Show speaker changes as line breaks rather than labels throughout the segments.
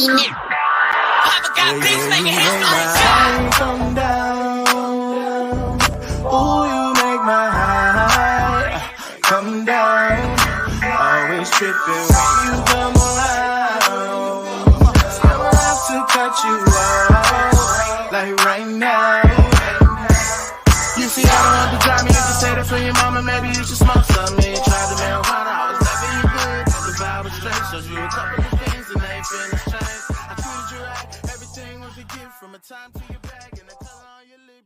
Come down. Ooh, you make my high come down. Always tripping when you come around. Never have to cut you out like right now. You see, I don't have to drive me. You can say that for your mama. Maybe you should smoke some. Me tried the marijuana. I was never you good. The vibe was straight. Showed you a couple of things and they feeling strange. I treated you right. Everything was a gift from a time to your bag and the color on your lip.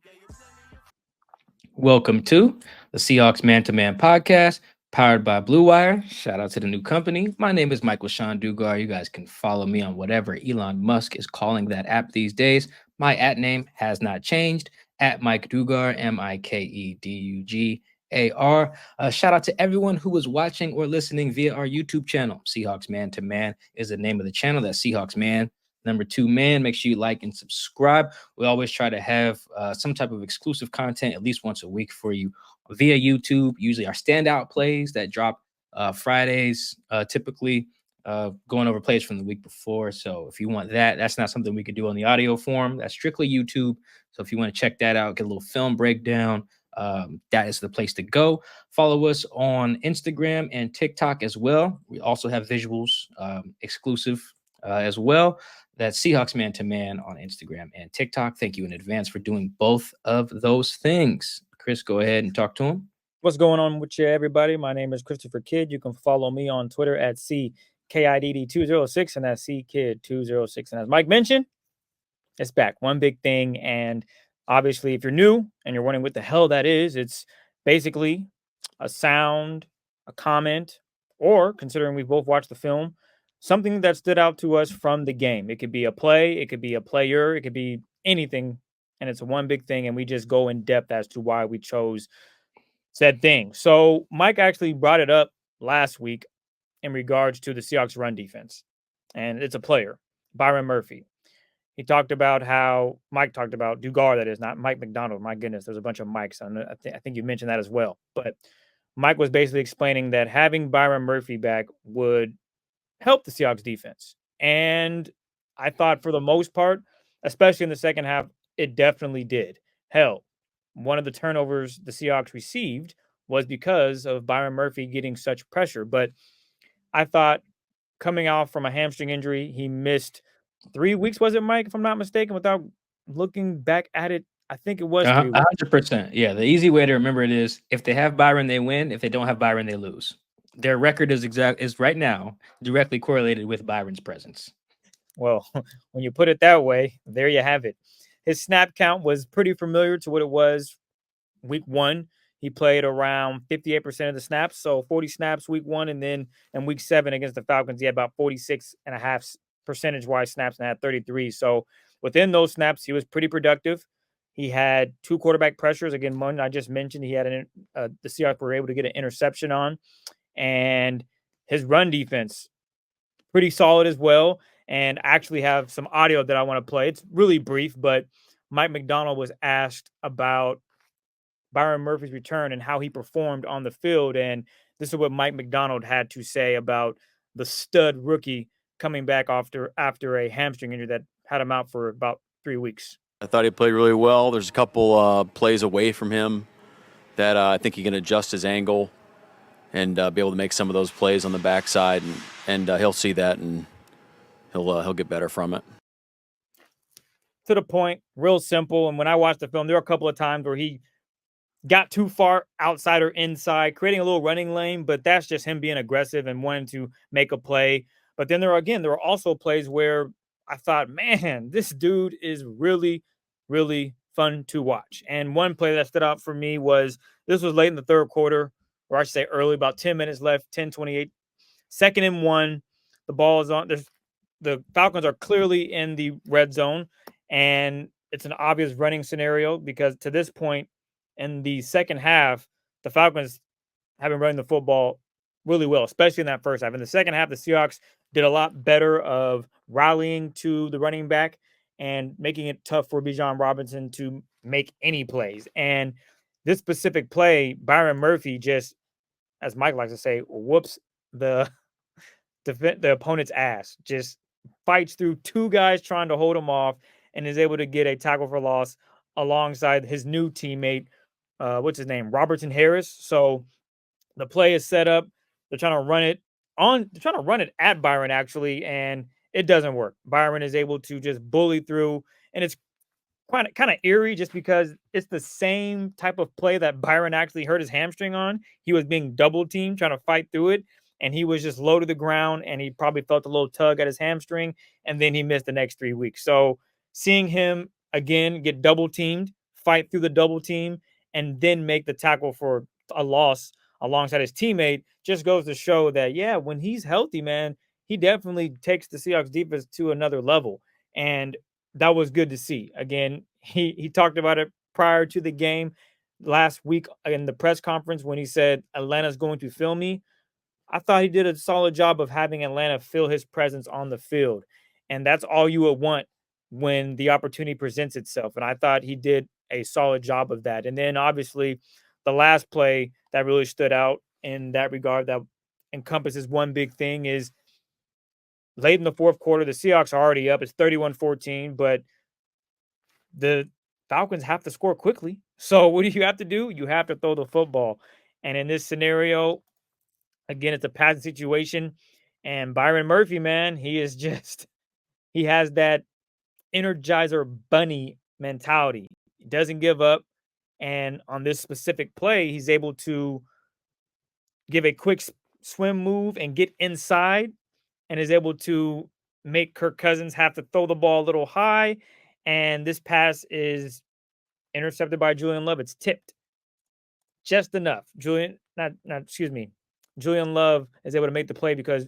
Welcome to the Seahawks Man-to-Man podcast, powered by Blue Wire. Shout out to the new company. My name is Michael-Shawn and You guys can follow me on whatever Elon Musk is calling that app these days. My @name has not changed, @Mike Dugar, MikeDugar. Shout out to everyone who was watching or listening via our YouTube channel. Seahawks Man-to-Man is the name of the channel. That's Seahawks Man. Number 2, man, make sure you like and subscribe. We always try to have some type of exclusive content at least once a week for you via YouTube. Usually our standout plays that drop Fridays, typically going over plays from the week before. So if you want that, that's not something we could do on the audio form. That's strictly YouTube. So if you want to check that out, get a little film breakdown, that is the place to go. Follow us on Instagram and TikTok as well. We also have visuals exclusive as well. That's Seahawks Man-to-Man on Instagram and TikTok. Thank you in advance for doing both of those things. Chris, go ahead and talk to him.
What's going on with you, everybody? My name is Christopher Kidd. You can follow me on Twitter at CKIDD206 and that's CKid206. And as Mike mentioned, it's back. One big thing. And obviously, if you're new and you're wondering what the hell that is, it's basically a sound, a comment, or considering we both watched the film, something that stood out to us from the game. It could be a play, it could be a player, it could be anything, and it's one big thing, and we just go in depth as to why we chose said thing. So Mike actually brought it up last week in regards to the Seahawks run defense, and it's a player, Byron Murphy. He talked about how Mike talked about Dugar, that is, not Mike McDonald. My goodness, there's a bunch of Mikes. I think you mentioned that as well. But Mike was basically explaining that having Byron Murphy back would help the Seahawks defense. And I thought for the most part, especially in the second half, it definitely did. Hell, one of the turnovers the Seahawks received was because of Byron Murphy getting such pressure. But I thought coming out from a hamstring injury, he missed 3 weeks, was it, Mike, if I'm not mistaken, without looking back at it? I think it was 3 weeks.
100%. Yeah, the easy way to remember it is if they have Byron, they win. If they don't have Byron, they lose. Their record is right now directly correlated with Byron's presence.
Well, when you put it that way, there you have it. His snap count was pretty familiar to what it was week 1. He played around 58% of the snaps, so 40 snaps week 1, and then in week 7 against the Falcons, he had about 46.5 percentage-wise snaps and had 33. So within those snaps, he was pretty productive. He had 2 quarterback pressures. Again, one I just mentioned, he had the Seahawks were able to get an interception on. And his run defense, pretty solid as well. And I actually have some audio that I want to play. It's really brief, but Mike McDonald was asked about Byron Murphy's return and how he performed on the field. And this is what Mike McDonald had to say about the stud rookie coming back after a hamstring injury that had him out for about 3 weeks.
I thought he played really well. There's a couple plays away from him that I think he can adjust his angle and be able to make some of those plays on the backside, and he'll see that, and he'll get better from it.
To the point, real simple. And when I watched the film, there were a couple of times where he got too far outside or inside, creating a little running lane, but that's just him being aggressive and wanting to make a play. But then there were also plays where I thought, man, this dude is really, really fun to watch. And one play that stood out for me was this was late in the third quarter, or I should say early, about 10 minutes left, 10:28, 2nd and 1. The ball is on. The Falcons are clearly in the red zone, and it's an obvious running scenario because to this point in the second half, the Falcons have been running the football really well, especially in that first half. In the second half, the Seahawks did a lot better of rallying to the running back and making it tough for Bijan Robinson to make any plays. And this specific play, Byron Murphy just, as Mike likes to say, whoops the opponent's ass. Just fights through two guys trying to hold him off and is able to get a tackle for loss alongside his new teammate, what's his name, Robertson Harris. So the play is set up. They're trying to run it at Byron actually, and it doesn't work. Byron is able to just bully through, and it's kind of eerie just because it's the same type of play that Byron actually hurt his hamstring on. He was being double teamed, trying to fight through it, and he was just low to the ground, and he probably felt a little tug at his hamstring, and then he missed the next 3 weeks. So seeing him again get double teamed, fight through the double team, and then make the tackle for a loss alongside his teammate just goes to show that, yeah, when he's healthy, man, he definitely takes the Seahawks defense to another level. And that was good to see. Again, he talked about it prior to the game last week in the press conference when he said Atlanta's going to fill me. I thought he did a solid job of having Atlanta feel his presence on the field. And that's all you would want when the opportunity presents itself. And I thought he did a solid job of that. And then obviously the last play that really stood out in that regard that encompasses one big thing is late in the fourth quarter, the Seahawks are already up. It's 31-14, but the Falcons have to score quickly. So what do you have to do? You have to throw the football. And in this scenario, again, it's a passing situation. And Byron Murphy, man, he has that Energizer Bunny mentality. He doesn't give up. And on this specific play, he's able to give a quick swim move and get inside and is able to make Kirk Cousins have to throw the ball a little high. And this pass is intercepted by Julian Love. It's tipped just enough. Julian Love is able to make the play because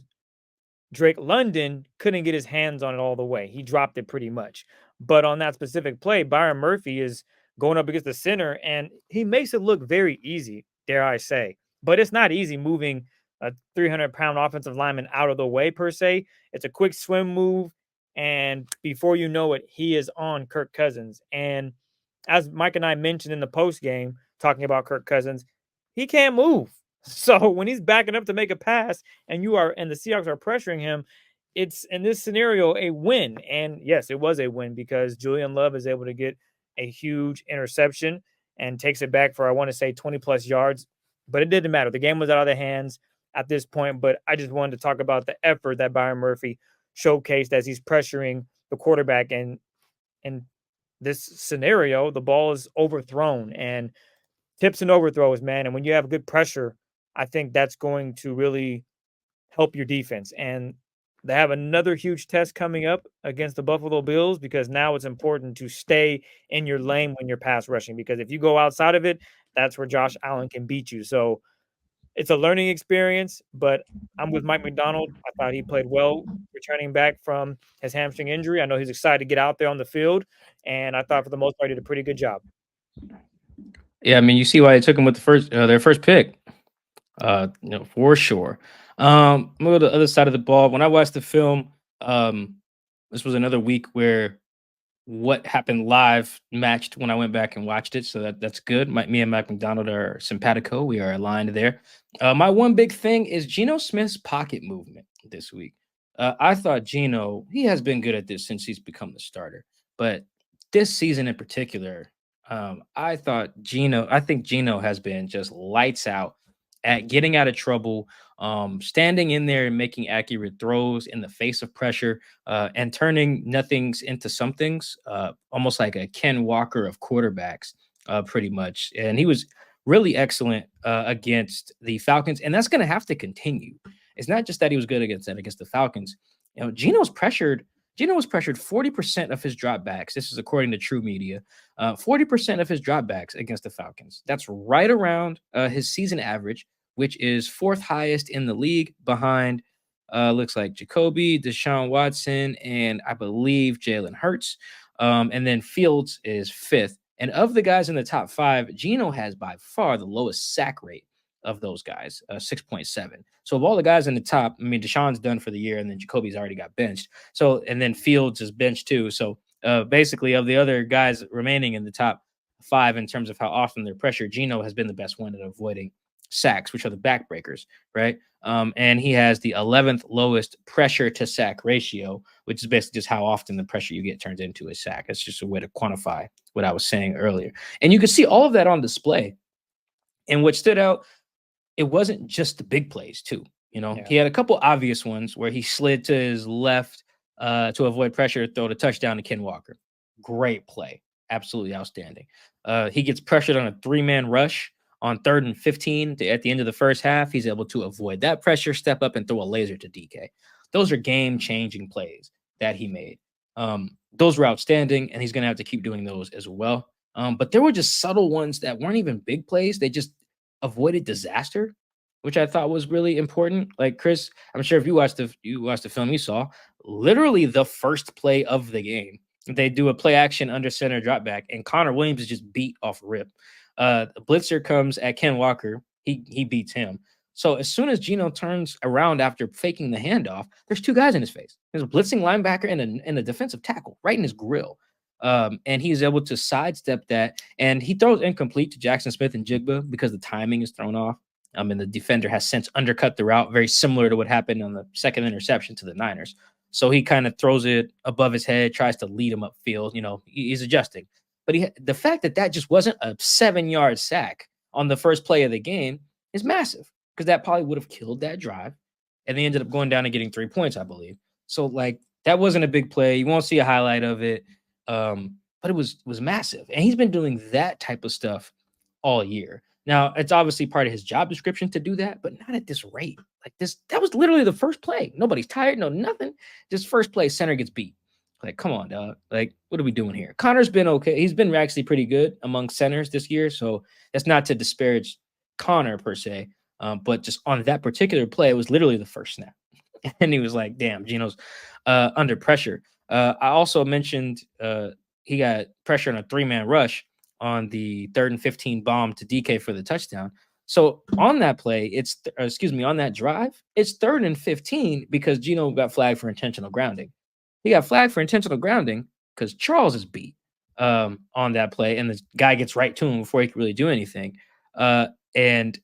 Drake London couldn't get his hands on it all the way. He dropped it pretty much. But on that specific play, Byron Murphy is going up against the center, and he makes it look very easy, dare I say. But it's not easy moving a 300-pound offensive lineman out of the way, per se. It's a quick swim move, and before you know it, he is on Kirk Cousins. And as Mike and I mentioned in the post game, talking about Kirk Cousins, he can't move. So when he's backing up to make a pass and the Seahawks are pressuring him, it's in this scenario a win. And yes, it was a win because Julian Love is able to get a huge interception and takes it back for, I want to say, 20 plus yards. But it didn't matter. The game was out of their hands at this point. But I just wanted to talk about the effort that Byron Murphy showcased as he's pressuring the quarterback. And in this scenario, the ball is overthrown and tips and overthrows, man. And when you have good pressure, I think that's going to really help your defense. And they have another huge test coming up against the Buffalo Bills because now it's important to stay in your lane when you're pass rushing, because if you go outside of it, that's where Josh Allen can beat you. So it's a learning experience, but I'm with Mike McDonald. I thought he played well returning back from his hamstring injury. I know he's excited to get out there on the field, and I thought for the most part he did a pretty good job.
Yeah, I mean, you see why they took him with their first pick, for sure. I'm gonna go to the other side of the ball. When I watched the film, this was another week where what happened live matched when I went back and watched it, so that's good. Me and Mike McDonald are simpatico. We are aligned there. My one big thing is Geno Smith's pocket movement this week. I thought Geno, he has been good at this since he's become the starter, but this season in particular, I think Geno has been just lights out at getting out of trouble, standing in there and making accurate throws in the face of pressure, and turning nothings into somethings, almost like a Ken Walker of quarterbacks, pretty much. And he was really excellent against the Falcons, and that's going to have to continue. It's not just that he was good against the Falcons. Geno was pressured 40% of his dropbacks. This is according to True Media. 40% of his dropbacks against the Falcons. That's right around his season average, which is fourth highest in the league behind, looks like Jacoby, Deshaun Watson, and I believe Jalen Hurts. And then Fields is fifth. And of the guys in the top five, Geno has by far the lowest sack rate of those guys, 6.7. So of all the guys in the top, I mean, Deshaun's done for the year, and then Jacoby's already got benched. So, and then Fields is benched too. So basically of the other guys remaining in the top five in terms of how often they're pressured, Geno has been the best one at avoiding sacks, which are the backbreakers, right? And he has the 11th lowest pressure to sack ratio, which is basically just how often the pressure you get turns into a sack. It's just a way to quantify what I was saying earlier. And you can see all of that on display. And what stood out, it wasn't just the big plays, too. He had a couple obvious ones where he slid to his left to avoid pressure, throw the touchdown to Ken Walker. Great play. Absolutely outstanding. He gets pressured on a 3-man rush on 3rd and 15 at the end of the first half. He's able to avoid that pressure, step up, and throw a laser to DK. Those are game-changing plays that he made. Those were outstanding, and he's going to have to keep doing those as well. But there were just subtle ones that weren't even big plays. They just avoided disaster, which I thought was really important. Like, Chris, I'm sure if you watched the film, you saw literally the first play of the game. They do a play action under center drop back, and Connor Williams is just beat off rip. The blitzer comes at Ken Walker. He beats him. So as soon as Geno turns around after faking the handoff, there's 2 guys in his face. There's a blitzing linebacker and a defensive tackle right in his grill. And he's able to sidestep that, and he throws incomplete to Jackson Smith and Jigba because the timing is thrown off. And the defender has since undercut the route, very similar to what happened on the second interception to the Niners. So he kind of throws it above his head, tries to lead him upfield. He's adjusting. But the fact that just wasn't a 7-yard sack on the first play of the game is massive, because that probably would have killed that drive. And they ended up going down and getting 3 points, I believe. So, that wasn't a big play. You won't see a highlight of it. But it was massive. And he's been doing that type of stuff all year. Now, it's obviously part of his job description to do that, but not at this rate. That was literally the first play. Nobody's tired, nothing. Just first play, center gets beat. Come on, dog. What are we doing here? Connor's been okay. He's been actually pretty good among centers this year, so that's not to disparage Connor per se, but just on that particular play, it was literally the first snap. And he was like, damn, Geno's under pressure. I also mentioned he got pressure on a 3-man rush on the 3rd and 15 bomb to DK for the touchdown. So on that play, on that drive, it's 3rd and 15 because Geno got flagged for intentional grounding. He got flagged for intentional grounding because Charles is beat on that play, and the guy gets right to him before he can really do anything. And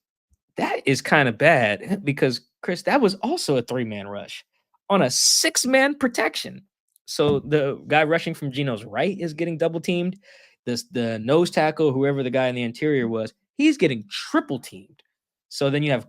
that is kind of bad because, Chris, that was also a 3-man rush on a 6-man protection. So the guy rushing from Geno's right is getting double teamed. The nose tackle, whoever the guy in the interior was, he's getting triple teamed. So then you have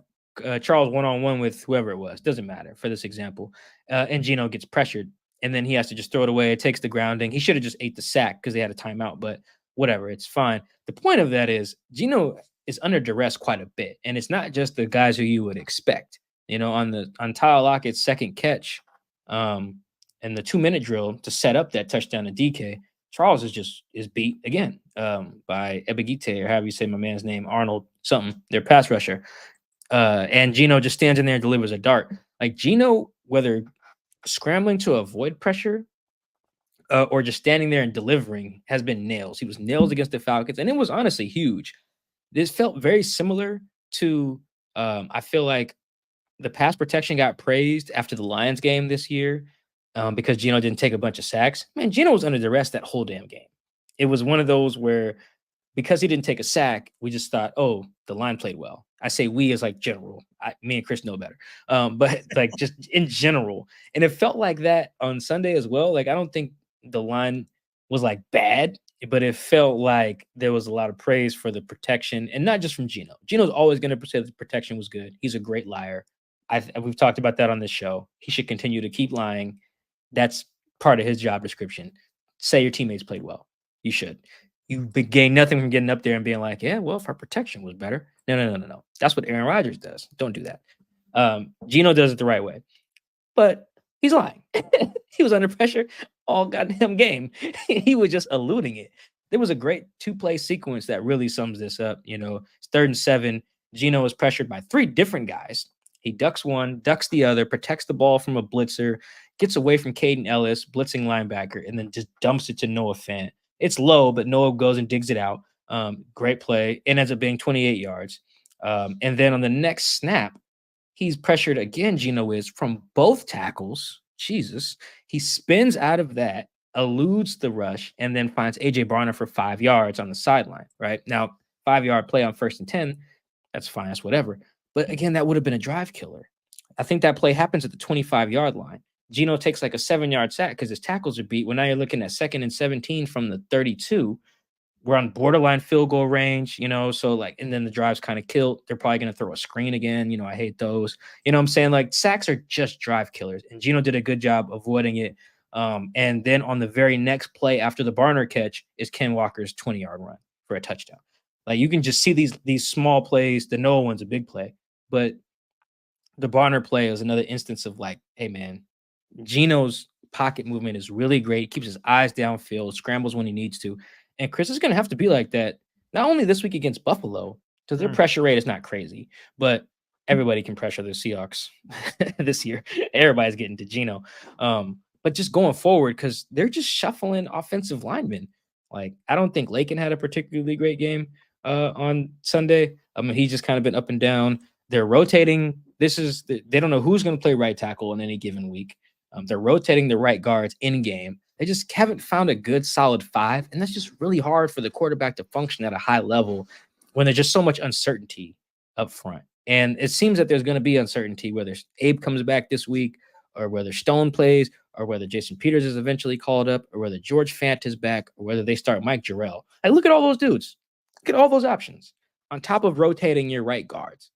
Charles one-on-one with whoever it was. Doesn't matter for this example. And Geno gets pressured, and then he has to just throw it away. It takes the grounding. He should have just ate the sack because they had a timeout, but whatever. It's fine. The point of that is Geno is under duress quite a bit, and it's not just the guys who you would expect. On Tyler Lockett's second catch and the 2-minute drill to set up that touchdown to DK, Charles is beat again by Ebigite, or however you say my man's name, Arnold something, their pass rusher. And Geno just stands in there and delivers a dart. Geno, whether scrambling to avoid pressure or just standing there and delivering, has been nails. He was nails against the Falcons, and it was honestly huge. This felt very similar to, I feel like the pass protection got praised after the Lions game this year. Because Geno didn't take a bunch of sacks. Man, Geno was under duress that whole damn game. It was one of those where, because he didn't take a sack, we just thought, oh, the line played well. I say we as general. Me and Chris know better. But just in general. And it felt like that on Sunday as well. I don't think the line was bad, but it felt like there was a lot of praise for the protection, and not just from Geno. Geno's always going to say the protection was good. He's a great liar. We've talked about that on this show. He should continue to keep lying. That's part of his job description. Say your teammates played well. You should. You gain nothing from getting up there and being like, yeah, well, if our protection was better. No. That's what Aaron Rodgers does. Don't do that. Geno does it the right way. But he's lying. He was under pressure all goddamn game. He was just eluding it. There was a great 2-play sequence that really sums this up. It's 3rd and 7. Geno was pressured by 3 different guys. He ducks one, ducks the other, protects the ball from a blitzer, gets away from Caden Ellis, blitzing linebacker, and then just dumps it to Noah Fant. It's low, but Noah goes and digs it out. Great play. It ends up being 28 yards. And then on the next snap, he's pressured again, Geno is, from both tackles. Jesus. He spins out of that, eludes the rush, and then finds A.J. Barner for 5 yards on the sideline, right? Now, 5-yard play on 1st and 10, that's fine. That's whatever. But again, that would have been a drive killer. I think that play happens at the 25-yard line. Geno takes like a 7-yard sack because his tackles are beat. Well, now you're looking at 2nd and 17 from the 32. We're on borderline field goal range, so like, and then the drive's kind of killed. They're probably going to throw a screen again. I hate those. You know what I'm saying? Like, sacks are just drive killers, and Geno did a good job avoiding it. And then on the very next play after the Barner catch is Ken Walker's 20-yard run for a touchdown. Like, you can just see these small plays. The Noah one's a big play, but the Barner play is another instance of like, hey man, Geno's pocket movement is really great. He keeps his eyes downfield, scrambles when he needs to. And Chris is going to have to be like that, not only this week against Buffalo, because their pressure rate is not crazy, but everybody can pressure the Seahawks this year. Everybody's getting to Geno. But just going forward, because they're just shuffling offensive linemen. Like, I don't think Lakin had a particularly great game on Sunday. I mean, he's just kind of been up and down. They're rotating. They don't know who's going to play right tackle in any given week. They're rotating the right guards in game. They just haven't found a good solid 5. And that's just really hard for the quarterback to function at a high level when there's just so much uncertainty up front. And it seems that there's going to be uncertainty whether Abe comes back this week or whether Stone plays or whether Jason Peters is eventually called up or whether George Fant is back or whether they start Mike Jarrell. Like, look at all those dudes. Look at all those options on top of rotating your right guards,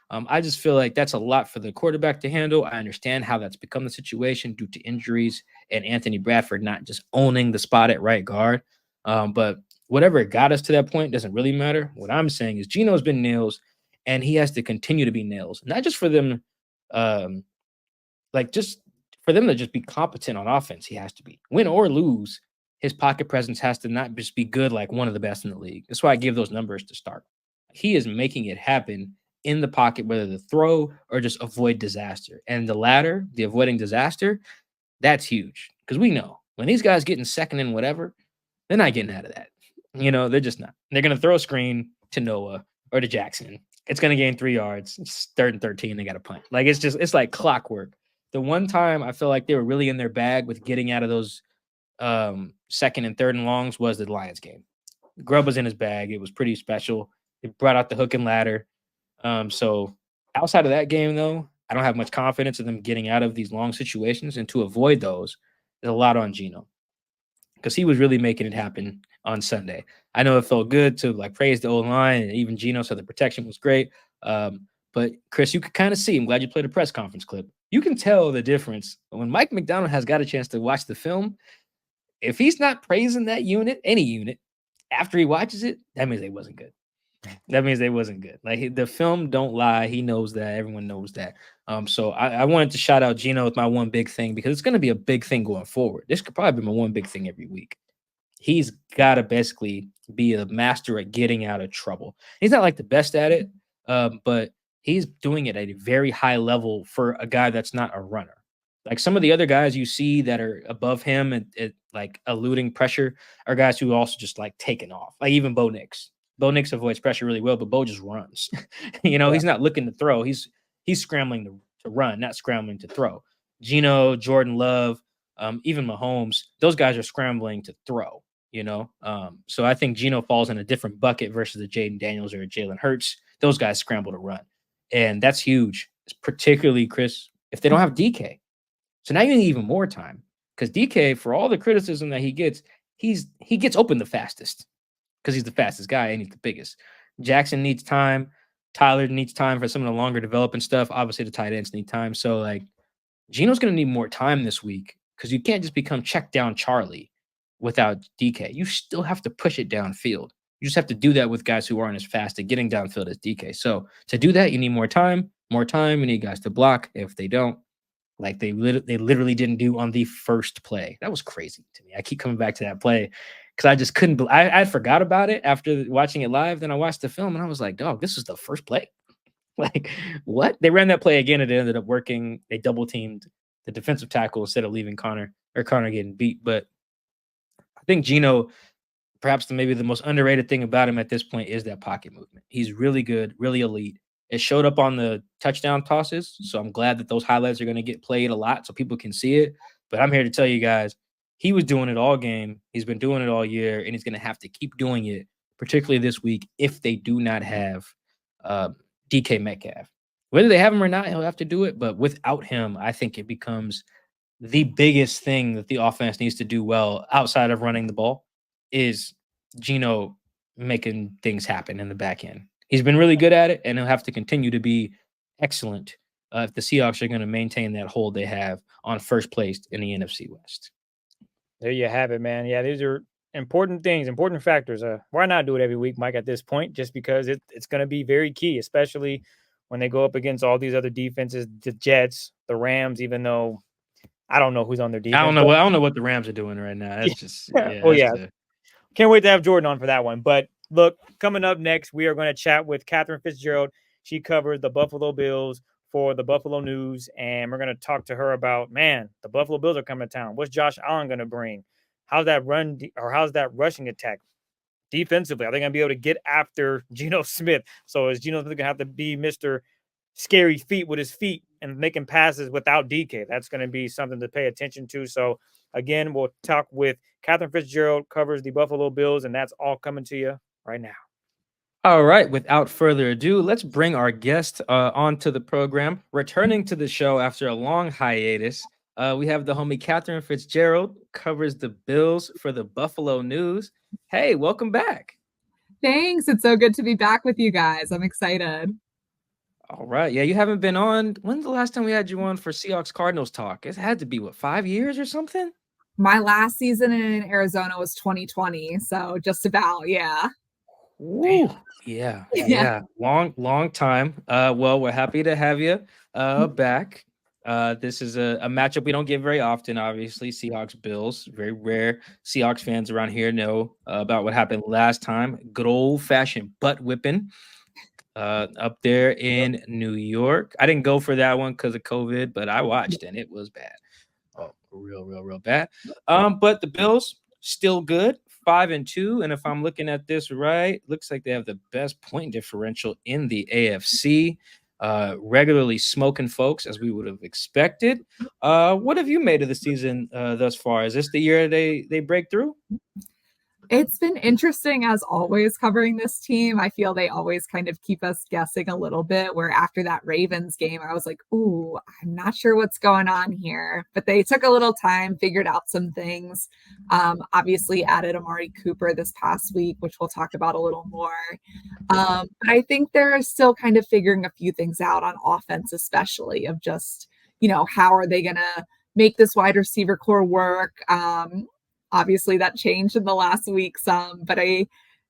I just feel like that's a lot for the quarterback to handle. I understand how that's become the situation due to injuries and Anthony Bradford not just owning the spot at right guard. But whatever got us to that point doesn't really matter. What I'm saying is Geno's been nails, and he has to continue to be nails, not just for them, just for them to just be competent on offense. He has to be, win or lose. His pocket presence has to not just be good, like one of the best in the league. That's why I give those numbers to start. He is making it happen in the pocket, whether the throw or just avoid disaster. And the latter, the avoiding disaster, that's huge. Because we know when these guys get in second and whatever, they're not getting out of that. They're just not. They're going to throw a screen to Noah or to Jackson. It's going to gain 3 yards. It's 3rd and 13. They got to punt. Like, it's like clockwork. The one time I feel like they were really in their bag with getting out of those 2nd and 3rd and longs was the Lions game. Grubb was in his bag. It was pretty special. They brought out the hook and ladder. So outside of that game, though, I don't have much confidence in them getting out of these long situations, and to avoid those is a lot on Geno because he was really making it happen on Sunday. I know it felt good to like praise the O-line and even Geno, so the protection was great. But Chris, you could kind of see, I'm glad you played a press conference clip. You can tell the difference when Mike McDonald has got a chance to watch the film. If he's not praising that unit, any unit, after he watches it, that means they wasn't good. That means they wasn't good. Like, the film don't lie. He knows that. Everyone knows that. So I wanted to shout out Geno with my one big thing because it's going to be a big thing going forward. This could probably be my one big thing every week. He's got to basically be a master at getting out of trouble. He's not like the best at it, but he's doing it at a very high level for a guy that's not a runner. Like, some of the other guys you see that are above him and like eluding pressure are guys who also just like taking off. Like even Bo Nix. Bo Nix avoids pressure really well, but Bo just runs. He's not looking to throw. He's scrambling to run, not scrambling to throw. Geno, Jordan Love, even Mahomes, those guys are scrambling to throw, So I think Geno falls in a different bucket versus the Jaden Daniels or Jalen Hurts. Those guys scramble to run. And that's huge, particularly, Chris, if they don't have DK. So now you need even more time because DK, for all the criticism that he gets, he gets open the fastest. Because he's the fastest guy and he's the biggest. Jackson needs time. Tyler needs time for some of the longer developing stuff. Obviously, the tight ends need time. So, like, Geno's going to need more time this week because you can't just become check down Charlie without DK. You still have to push it downfield. You just have to do that with guys who aren't as fast at getting downfield as DK. So, to do that, you need more time. More time. You need guys to block. If they don't, like they literally didn't do on the first play. That was crazy to me. I keep coming back to that play because I just couldn't. I forgot about it after watching it live. Then I watched the film and I was like, dog, this is the first play. Like, what? They ran that play again and it ended up working. They double teamed the defensive tackle instead of leaving Connor getting beat. But I think Geno, perhaps maybe the most underrated thing about him at this point is that pocket movement. He's really good, really elite. It showed up on the touchdown tosses, so I'm glad that those highlights are going to get played a lot so people can see it. But I'm here to tell you guys, he was doing it all game. He's been doing it all year, and he's going to have to keep doing it, particularly this week, if they do not have DK Metcalf. Whether they have him or not, he'll have to do it. But without him, I think it becomes the biggest thing that the offense needs to do well outside of running the ball is Geno making things happen in the back end. He's been really good at it, and he'll have to continue to be excellent if the Seahawks are going to maintain that hold they have on first place in the NFC West.
There you have it, man. Yeah, these are important things, important factors. Why not do it every week, Mike, at this point? Just because it's going to be very key, especially when they go up against all these other defenses, the Jets, the Rams, even though I don't know who's on their defense.
I don't know what the Rams are doing right now. That's just
Can't wait to have Jordan on for that one. But look, coming up next, we are going to chat with Katherine Fitzgerald. She covers the Buffalo Bills for the Buffalo News, and we're going to talk to her about, man, the Buffalo Bills are coming to town. What's Josh Allen going to bring? How's that how's that rushing attack defensively? Are they going to be able to get after Geno Smith? So is Geno Smith going to have to be Mr. Scary Feet with his feet and making passes without DK? That's going to be something to pay attention to. So again, we'll talk with Katherine Fitzgerald, covers the Buffalo Bills, and that's all coming to you right now.
All right, without further ado, let's bring our guest onto the program. Returning to the show after a long hiatus, we have the homie Katherine Fitzgerald, covers the Bills for the Buffalo News. Hey, welcome back.
Thanks. It's so good to be back with you guys. I'm excited.
All right. Yeah, you haven't been on. When's the last time we had you on for Seahawks Cardinals talk? It had to be, 5 years or something?
My last season in Arizona was 2020. So just about, yeah.
Ooh, yeah. Long time. Well, we're happy to have you back. This is a matchup we don't get very often, obviously. Seahawks Bills, very rare. Seahawks fans around here know about what happened last time. Good old-fashioned butt whipping up there in New York. I didn't go for that one because of COVID, but I watched and it was bad. Oh, real bad. But the Bills still good, 5-2, and if I'm looking at this right, looks like they have the best point differential in the AFC. Regularly smoking folks, as we would have expected. What have you made of the season thus far? Is this the year they break through?
It's been interesting, as always, covering this team. I feel they always kind of keep us guessing a little bit, where after that Ravens game, I was like, ooh, I'm not sure what's going on here. But they took a little time, figured out some things. Obviously added Amari Cooper this past week, which we'll talk about a little more. But I think they're still kind of figuring a few things out on offense, especially of just, how are they going to make this wide receiver core work? Obviously, that changed in the last week some, but I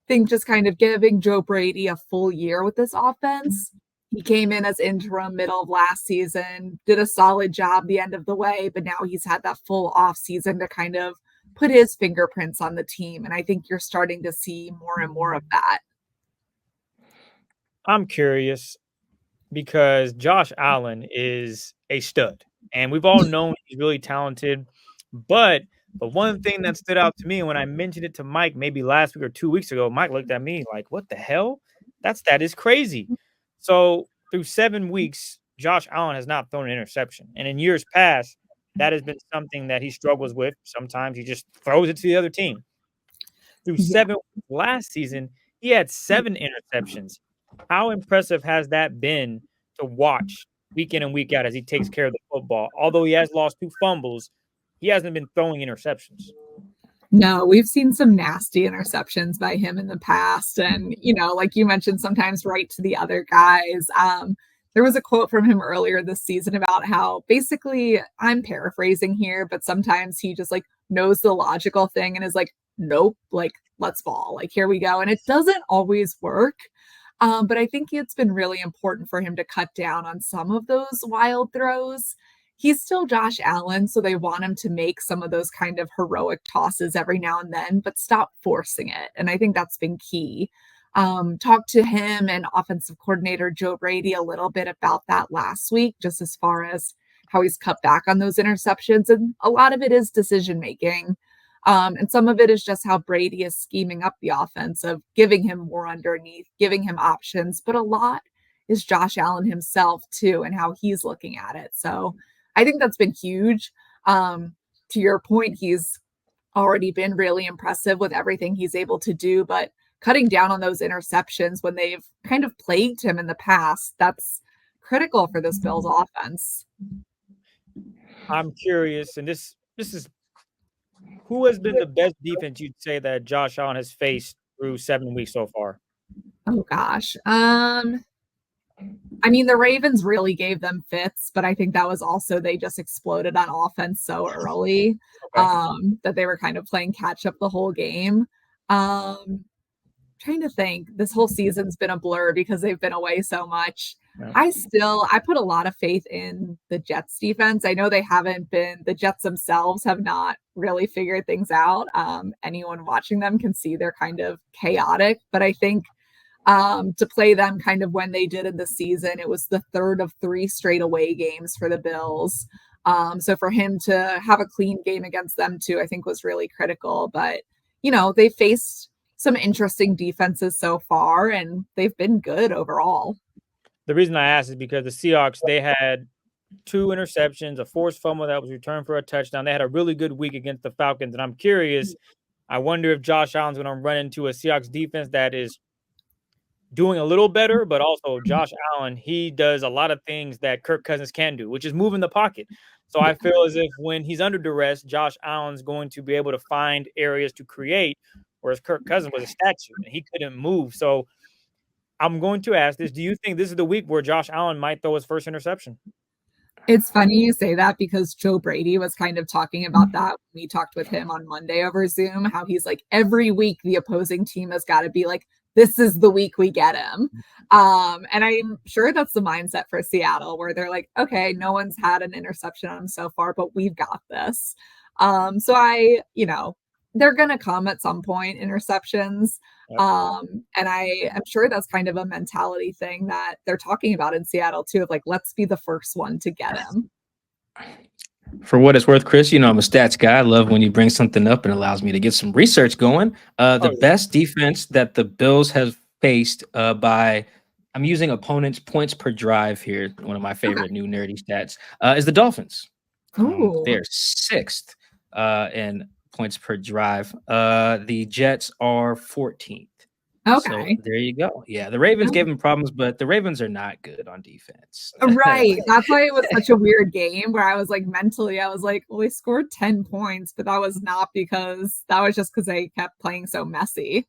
think just kind of giving Joe Brady a full year with this offense. He came in as interim middle of last season, did a solid job the end of the way, but now he's had that full off season to kind of put his fingerprints on the team. And I think you're starting to see more and more of that.
I'm curious because Josh Allen is a stud, and we've all known he's really talented, but one thing that stood out to me when I mentioned it to Mike maybe last week or 2 weeks ago, Mike looked at me like, what the hell? That is crazy. So through 7 weeks, Josh Allen has not thrown an interception. And in years past, that has been something that he struggles with. Sometimes he just throws it to the other team. Through 7 weeks last season, he had 7 interceptions. How impressive has that been to watch week in and week out as he takes care of the football? Although he has lost 2 fumbles, he hasn't been throwing interceptions.
No, we've seen some nasty interceptions by him in the past. And, like you mentioned, sometimes right to the other guys. There was a quote from him earlier this season about how basically, I'm paraphrasing here, but sometimes he just knows the logical thing and is like, nope, let's ball. Here we go. And it doesn't always work. But I think it's been really important for him to cut down on some of those wild throws. He's still Josh Allen, so they want him to make some of those kind of heroic tosses every now and then, but stop forcing it. And I think that's been key. Talked to him and offensive coordinator Joe Brady a little bit about that last week, just as far as how he's cut back on those interceptions. And a lot of it is decision making. And some of it is just how Brady is scheming up the offense of giving him more underneath, giving him options. But a lot is Josh Allen himself, too, and how he's looking at it. So I think that's been huge. To your point, he's already been really impressive with everything he's able to do, but cutting down on those interceptions when they've kind of plagued him in the past, that's critical for this Bills offense.
I'm curious, and this is who has been the best defense you'd say that Josh Allen has faced through 7 weeks so far?
Oh gosh. I mean, the Ravens really gave them fits, but I think that was also they just exploded on offense so early that they were kind of playing catch up the whole game. Trying to think, this whole season's been a blur because they've been away so much.
Yeah.
I put a lot of faith in the Jets defense. I know the Jets themselves have not really figured things out. Anyone watching them can see they're kind of chaotic, but I think to play them kind of when they did in the season, it was the third of 3 straight away games for the Bills. So for him to have a clean game against them too, I think was really critical. But, they faced some interesting defenses so far, and they've been good overall.
The reason I asked is because the Seahawks, they had 2 interceptions, a forced fumble that was returned for a touchdown. They had a really good week against the Falcons, and I'm curious, I wonder if Josh Allen's going to run into a Seahawks defense that is doing a little better, but also Josh Allen, he does a lot of things that Kirk Cousins can do, which is move in the pocket. So I feel as if when he's under duress, Josh Allen's going to be able to find areas to create, whereas Kirk Cousins was a statue and he couldn't move. So I'm going to ask this. Do you think this is the week where Josh Allen might throw his first interception?
It's funny you say that because Joe Brady was kind of talking about that when we talked with him on Monday over Zoom, how he's like, every week the opposing team has got to be like, this is the week we get him. And I'm sure that's the mindset for Seattle, where they're like, okay, no one's had an interception on him so far, but we've got this. So they're going to come at some point, interceptions. And I'm sure that's kind of a mentality thing that they're talking about in Seattle too, of like, let's be the first one to get him.
For what it's worth, Chris, I'm a stats guy. I love when you bring something up and allows me to get some research going. Best defense that the Bills have faced I'm using opponents' points per drive here, one of my favorite new nerdy stats, is the Dolphins. They're 6th in points per drive. The Jets are 14th.
Okay.
So there you go. Yeah, the Ravens gave them problems, but the Ravens are not good on defense.
Right. That's why it was such a weird game where I was like, mentally, I was like, well, they scored 10 points, but that was just because they kept playing so messy.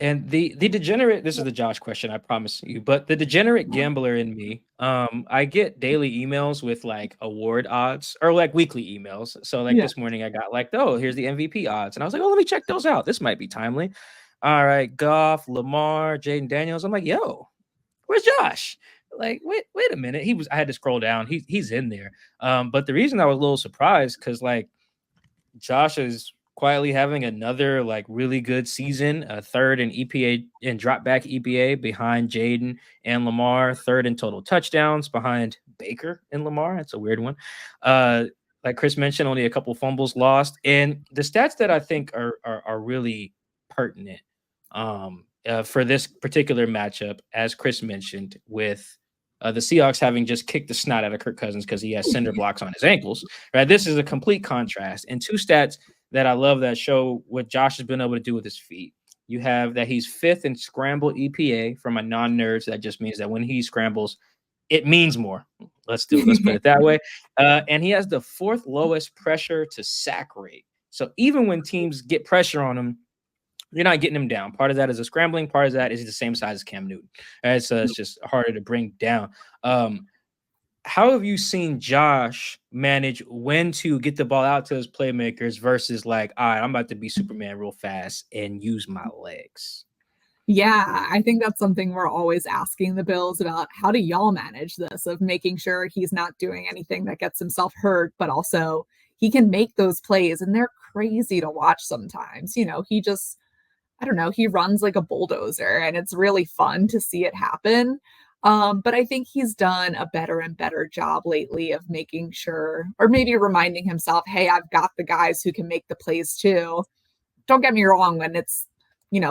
And the degenerate, this is the Josh question, I promise you, but the degenerate gambler in me, I get daily emails with like award odds or like weekly emails. So like this morning I got like, oh, here's the MVP odds. And I was like, oh, let me check those out. This might be timely. All right, Goff, Lamar, Jaden Daniels. I'm like, yo, where's Josh? Like, wait a minute. I had to scroll down. He's in there. But the reason I was a little surprised, because like Josh is quietly having another like really good season, 3rd in EPA and drop back EPA behind Jaden and Lamar, 3rd in total touchdowns behind Baker and Lamar. That's a weird one. Like Chris mentioned, only a couple fumbles lost. And the stats that I think are really pertinent for this particular matchup, as Chris mentioned, with the Seahawks having just kicked the snot out of Kirk Cousins because he has cinder blocks on his ankles, right? This is a complete contrast. And 2 stats that I love that show what Josh has been able to do with his feet. You have that he's 5th in scramble EPA from a non-nerd. So that just means that when he scrambles, it means more. Let's put it that way. And he has the 4th lowest pressure to sack rate. So even when teams get pressure on him, you're not getting him down. Part of that is a scrambling. Part of that is he's the same size as Cam Newton. Right? So it's just harder to bring down. How have you seen Josh manage when to get the ball out to his playmakers versus like, all right, I'm about to be Superman real fast and use my legs?
Yeah, I think that's something we're always asking the Bills about. How do y'all manage this, of making sure he's not doing anything that gets himself hurt, but also he can make those plays, and they're crazy to watch sometimes. He just, I don't know, he runs like a bulldozer, and it's really fun to see it happen. But I think he's done a better and better job lately of making sure, or maybe reminding himself, hey, I've got the guys who can make the plays too. Don't get me wrong, when it's,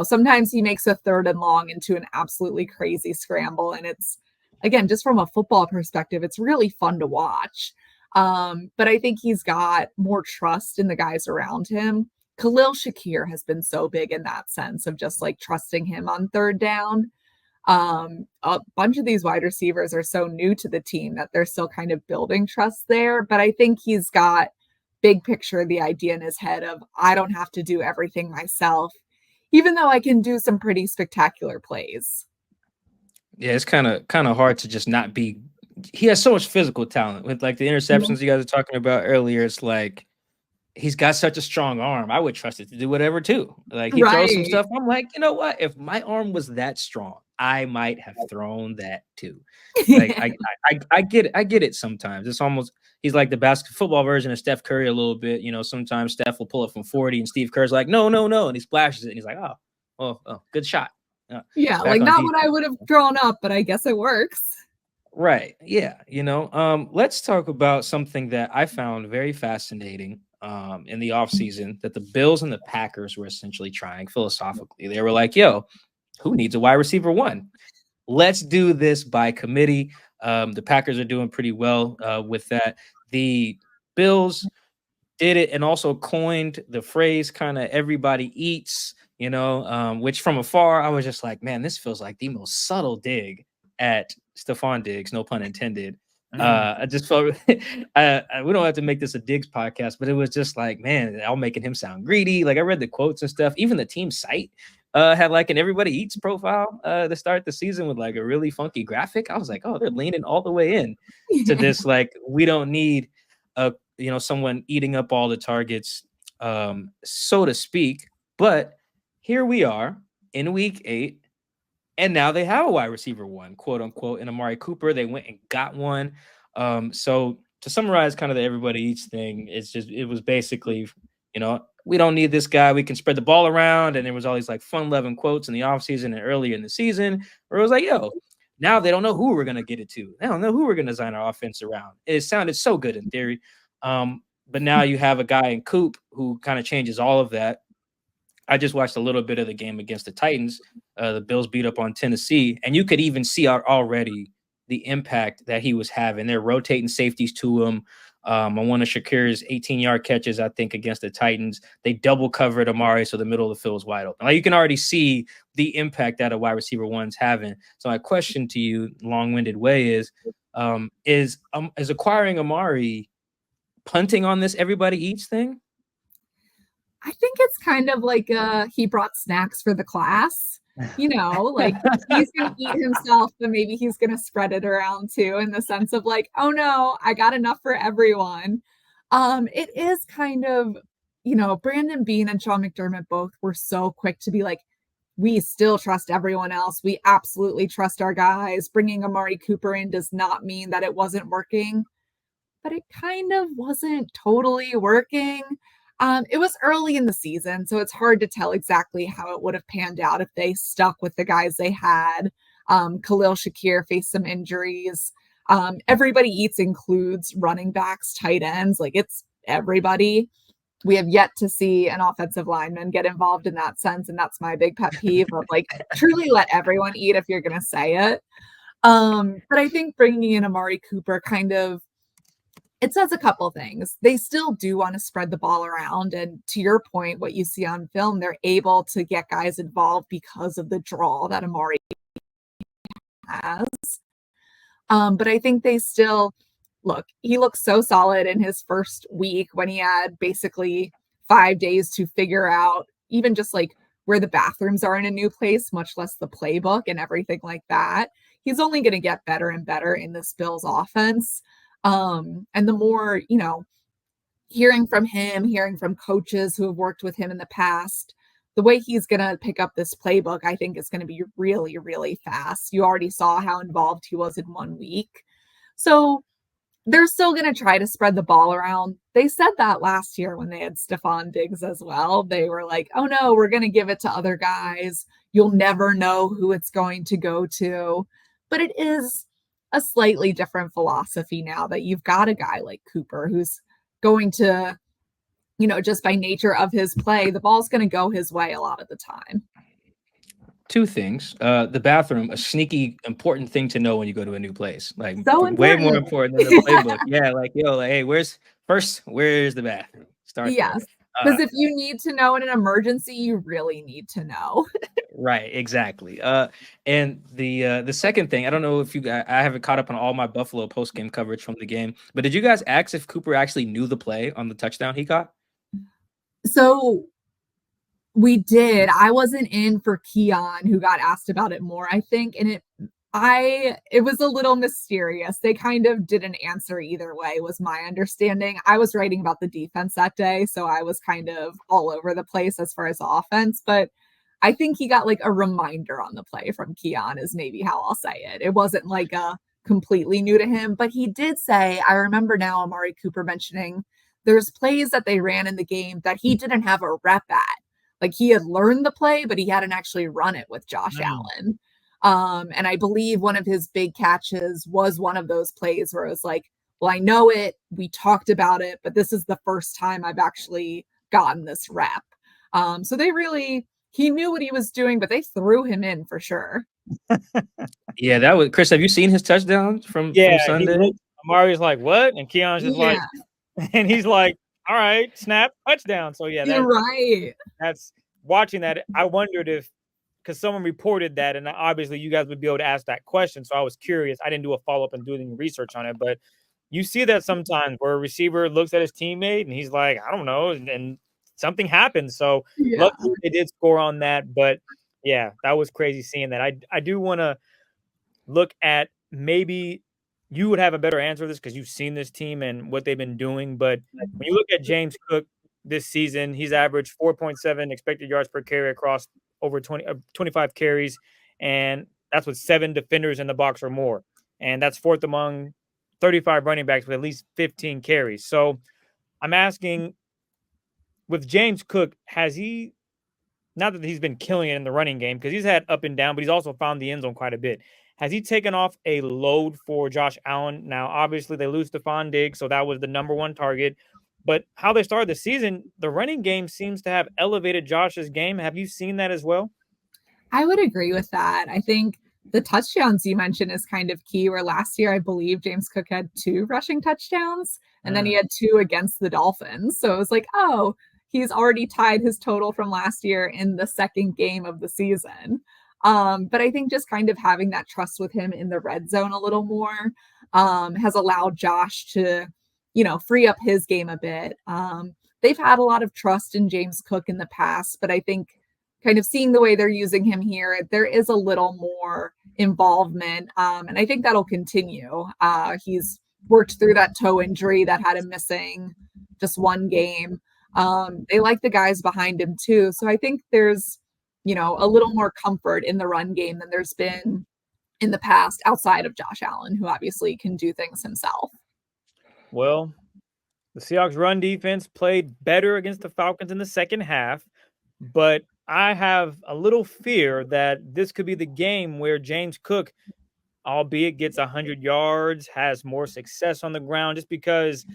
sometimes he makes a 3rd and long into an absolutely crazy scramble. And it's, again, just from a football perspective, it's really fun to watch. But I think he's got more trust in the guys around him. Khalil Shakir has been so big in that sense of just like trusting him on 3rd down. A bunch of these wide receivers are so new to the team that they're still kind of building trust there. But I think he's got big picture, the idea in his head of, I don't have to do everything myself, even though I can do some pretty spectacular plays.
Yeah, it's kind of hard to just not be. He has so much physical talent with like the interceptions you guys were talking about earlier. It's like he's got such a strong arm. I would trust it to do whatever too. Like he throws some
Right.
stuff. I'm like, you know what? If my arm was that strong, I might have thrown that too. Like I get it. I get it sometimes. It's almost he's like the football version of Steph Curry a little bit. You know, sometimes Steph will pull it from 40 and Steve Kerr's like, no, and he splashes it and he's like, oh, good shot.
Yeah,
Back
like
on
not
defense.
what I would have drawn up, but I guess it works.
Right. Yeah. You know, let's talk about something that I found very fascinating in the offseason that the Bills and the Packers were essentially trying philosophically. They were like, yo, who needs a wide receiver one? Let's do this by committee. The Packers are doing pretty well with that. The Bills did it and also coined the phrase kind of everybody eats, you know, which from afar I was just like, man, this feels like the most subtle dig at Stephon Diggs, no pun intended. I just felt we don't have to make this a Diggs podcast, but it was just like, man, I'm making him sound greedy. Like I read the quotes and stuff. Even the team site had like an everybody eats profile to start the season with like a really funky graphic. I was like, oh, they're leaning all the way in to this. Like we don't need someone eating up all the targets, so to speak. But here we are in week 8. And now they have a wide receiver one, quote unquote, in Amari Cooper. They went and got one. So to summarize kind of the everybody eats thing, it was basically, we don't need this guy. We can spread the ball around. And there was all these like fun-loving quotes in the offseason and earlier in the season where it was like, yo, now they don't know who we're going to get it to. They don't know who we're going to design our offense around. It sounded so good in theory. But now you have a guy in Coop who kind of changes all of that. I just watched a little bit of the game against the Titans. The Bills beat up on Tennessee, and you could even see already the impact that he was having. They're rotating safeties to him. On one of Shakir's 18-yard catches, I think, against the Titans, they double covered Amari, so the middle of the field was wide open. Like you can already see the impact that a wide receiver one's having. So my question to you, long-winded way, is acquiring Amari punting on this everybody eats thing?
I think it's kind of like he brought snacks for the class, like he's going to eat himself, but maybe he's going to spread it around too, in the sense of like, oh no, I got enough for everyone. It is kind of, Brandon Beane and Sean McDermott both were so quick to be like, we still trust everyone else. We absolutely trust our guys. Bringing Amari Cooper in does not mean that it wasn't working, but it kind of wasn't totally working. It was early in the season, so it's hard to tell exactly how it would have panned out if they stuck with the guys they had. Khalil Shakir faced some injuries. Everybody eats includes running backs, tight ends, like it's everybody. We have yet to see an offensive lineman get involved in that sense, and that's my big pet peeve of like truly let everyone eat if you're going to say it. But I think bringing in Amari Cooper it says a couple things. They still do want to spread the ball around. And to your point, what you see on film, they're able to get guys involved because of the draw that Amari has. But I think they still he looks so solid in his first week when he had basically 5 days to figure out even just like where the bathrooms are in a new place, much less the playbook and everything like that. He's only going to get better and better in this Bills offense. And the more, hearing from him, hearing from coaches who have worked with him in the past, the way he's going to pick up this playbook, I think is going to be really, really fast. You already saw how involved he was in 1 week. So they're still going to try to spread the ball around. They said that last year when they had Stephon Diggs as well. They were like, oh no, we're going to give it to other guys. You'll never know who it's going to go to. But it is a slightly different philosophy now that you've got a guy like Cooper who's going to, just by nature of his play, the ball's going to go his way a lot of the time.
2 things. The bathroom, a sneaky important thing to know when you go to a new place. Like
so
way more important than the playbook. Yeah, like hey, where's the bathroom? Start.
Yes. Because if you need to know in an emergency, you really need to know.
Right, exactly. And the second thing, I don't know if you guys, I haven't caught up on all my Buffalo post game coverage from the game, but did you guys ask if Cooper actually knew the play on the touchdown he caught?
So we did. I wasn't in for Keon, who got asked about it more, I think, and it was a little mysterious. They kind of didn't answer either way, was my understanding. I was writing about the defense that day, so I was kind of all over the place as far as the offense, but I think he got like a reminder on the play from Keon is maybe how I'll say it. It wasn't like a completely new to him, but he did say, I remember now Amari Cooper mentioning there's plays that they ran in the game that he didn't have a rep at. Like he had learned the play, but he hadn't actually run it with Josh Allen. And I believe one of his big catches was one of those plays where it was like, well, I know it, we talked about it, but this is the first time I've actually gotten this rep. So he knew what he was doing, but they threw him in for sure.
Yeah, that was Chris. Have you seen his touchdown from Sunday?
Amari's like, what? And Keon's just like, and he's like, all right, snap, touchdown. So yeah,
you're right.
That's watching that. I wondered if, because someone reported that, and obviously you guys would be able to ask that question. So I was curious. I didn't do a follow-up and do any research on it, but you see that sometimes where a receiver looks at his teammate and he's like, I don't know, and something happens. So luckily they did score on that. But yeah, that was crazy seeing that. I do want to look at, maybe you would have a better answer to this because you've seen this team and what they've been doing. But when you look at James Cook this season, he's averaged 4.7 expected yards per carry across over 25 carries. And that's with 7 defenders in the box or more. And that's fourth among 35 running backs with at least 15 carries. So I'm asking, with James Cook, has he, not that he's been killing it in the running game, because he's had up and down, but he's also found the end zone quite a bit. Has he taken off a load for Josh Allen? Now, obviously, they lose Stephon Diggs, so that was the number one target. But how they started the season, the running game seems to have elevated Josh's game. Have you seen that as well?
I would agree with that. I think the touchdowns you mentioned is kind of key, where last year, I believe James Cook had 2 rushing touchdowns, and then he had 2 against the Dolphins. So it was like, oh, he's already tied his total from last year in the second game of the season. But I think just kind of having that trust with him in the red zone a little more has allowed Josh to, free up his game a bit. They've had a lot of trust in James Cook in the past, but I think kind of seeing the way they're using him here, there is a little more involvement. And I think that'll continue. He's worked through that toe injury that had him missing just 1 game. They like the guys behind him too. So I think there's, a little more comfort in the run game than there's been in the past outside of Josh Allen, who obviously can do things himself.
Well, the Seahawks run defense played better against the Falcons in the second half, but I have a little fear that this could be the game where James Cook, albeit gets 100 yards, has more success on the ground, just because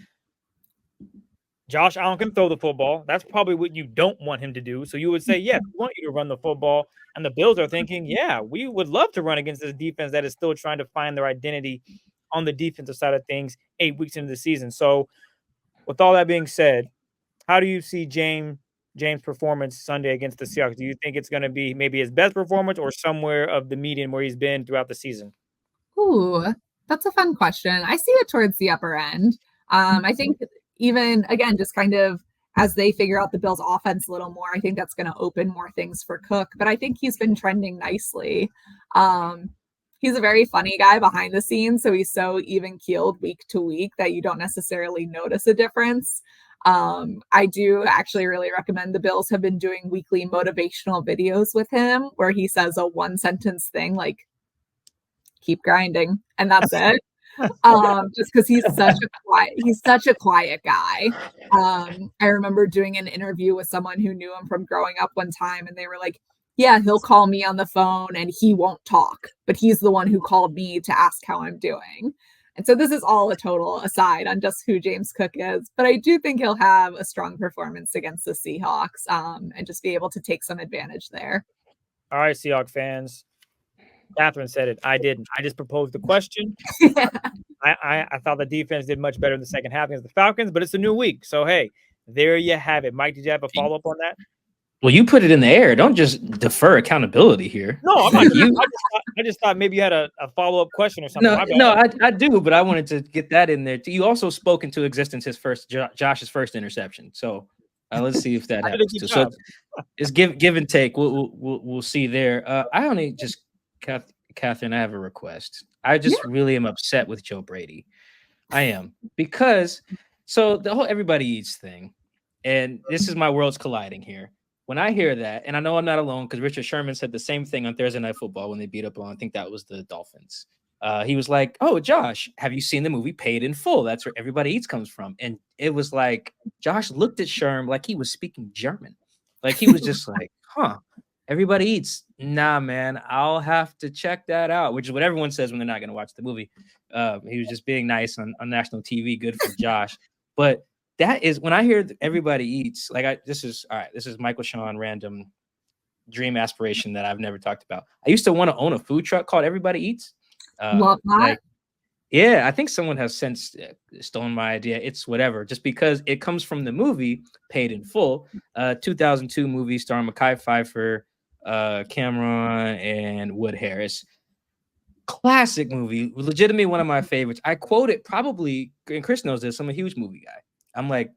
Josh Allen can throw the football. That's probably what you don't want him to do. So you would say, yeah, we want you to run the football. And the Bills are thinking, yeah, we would love to run against this defense that is still trying to find their identity on the defensive side of things 8 weeks into the season. So with all that being said, how do you see James' performance Sunday against the Seahawks? Do you think it's going to be maybe his best performance or somewhere of the median where he's been throughout the season?
Ooh, that's a fun question. I see it towards the upper end. I think even, again, just kind of as they figure out the Bills' offense a little more, I think that's going to open more things for Cook. But I think he's been trending nicely. He's a very funny guy behind the scenes, so he's so even-keeled week to week that you don't necessarily notice a difference. I do actually really recommend, the Bills have been doing weekly motivational videos with him where he says a 1-sentence thing like, keep grinding, and that's it. Just because he's such a quiet guy. I remember doing an interview with someone who knew him from growing up one time, and they were like, yeah, he'll call me on the phone and he won't talk, but he's the one who called me to ask how I'm doing. And so this is all a total aside on just who James Cook is, but I do think he'll have a strong performance against the Seahawks, and just be able to take some advantage there.
All right, Seahawks fans. Katherine said it. I didn't. I just proposed the question. I thought the defense did much better in the second half against the Falcons, but it's a new week. So, hey, there you have it. Mike, did you have a follow-up on that?
Well, you put it in the air. Don't just defer accountability here.
No, I'm
Like
not. I just thought maybe you had a follow-up question or something.
No, I do, but I wanted to get that in there too. You also spoke into existence his first Josh's first interception. So let's see if that happens too. So it's give and take. We'll see there. I only just Catherine, I have a request. I just really am upset with Joe Brady. I am, because so the whole everybody eats thing, and this is my worlds colliding here. When I hear that, and I know I'm not alone, because Richard Sherman said the same thing on Thursday Night Football when they beat up on, I think that was the Dolphins. He was like, "Oh, Josh, have you seen the movie Paid in Full? That's where Everybody Eats comes from." And it was like Josh looked at Sherm like he was speaking German. Like he was just like, "Huh, Everybody Eats." Nah, man, I'll have to check that out, which is what everyone says when they're not going to watch the movie. He was just being nice on national TV. Good for Josh. But that is when I hear Everybody Eats, like this is Michael-Shawn random dream aspiration that I've never talked about. I used to want to own a food truck called Everybody Eats.
Love that.
Like, yeah, I think someone has since stolen my idea. It's whatever, just because it comes from the movie Paid in Full, 2002 movie starring Mekhi Phifer, Cameron, and Wood Harris. Classic movie, legitimately one of my favorites. I quote it probably, and Chris knows this, I'm a huge movie guy. I'm like,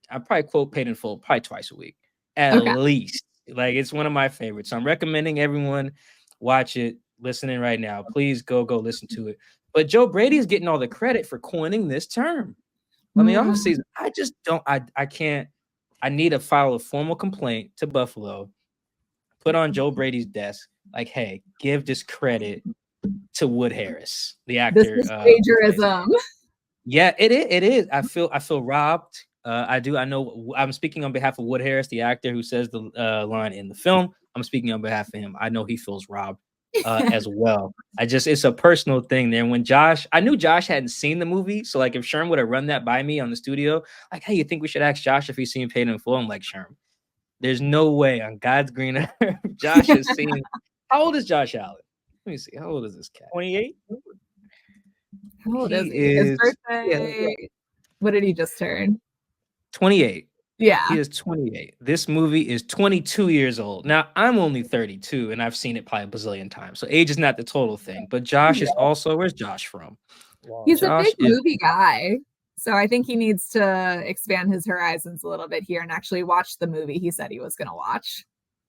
I probably quote Paid in Full probably twice a week, at least. Like, it's one of my favorites. So I'm recommending everyone watch it, listening right now. Please go listen to it. But Joe Brady is getting all the credit for coining this term on the offseason. I just don't, I can't, I need to file a formal complaint to Buffalo, put on Joe Brady's desk, like, hey, give this credit to Wood Harris, the actor.
This is plagiarism.
Yeah, it is. I feel robbed. I know I'm speaking on behalf of Wood Harris, the actor who says the line in the film. I'm speaking on behalf of him. I know he feels robbed as well. It's a personal thing there. When I knew Josh hadn't seen the movie. So like if Sherm would have run that by me on the studio, like, hey, you think we should ask Josh if he's seen Paid in Full? I'm like, Sherm, there's no way on God's green earth Josh has seen. How old is Josh Allen? Let me see. How old is this cat?
28.
How old is he? His birthday. Yeah. What did he just turn?
28.
Yeah.
He is 28. This movie is 22 years old. Now, I'm only 32, and I've seen it probably a bazillion times. So age is not the total thing. But Josh is also, where's Josh from?
He's a big movie guy. So I think he needs to expand his horizons a little bit here and actually watch the movie he said he was going to watch.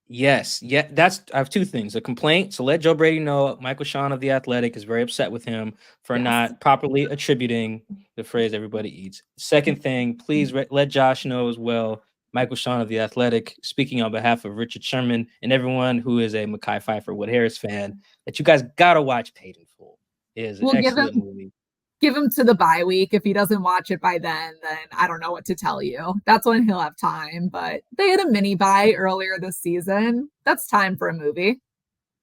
Yes. Yeah. I have two things. A complaint. So let Joe Brady know Michael-Shawn of The Athletic is very upset with him for not properly attributing the phrase Everybody Eats. Second thing, please let Josh know as well, Michael-Shawn of The Athletic, speaking on behalf of Richard Sherman and everyone who is a Mekhi Phifer Wood Harris fan, that you guys got to watch Paid in Full. It is an excellent movie.
Give him to the bye week. If he doesn't watch it by then I don't know what to tell you. That's when he'll have time. But they had a mini bye earlier this season. That's time for a movie.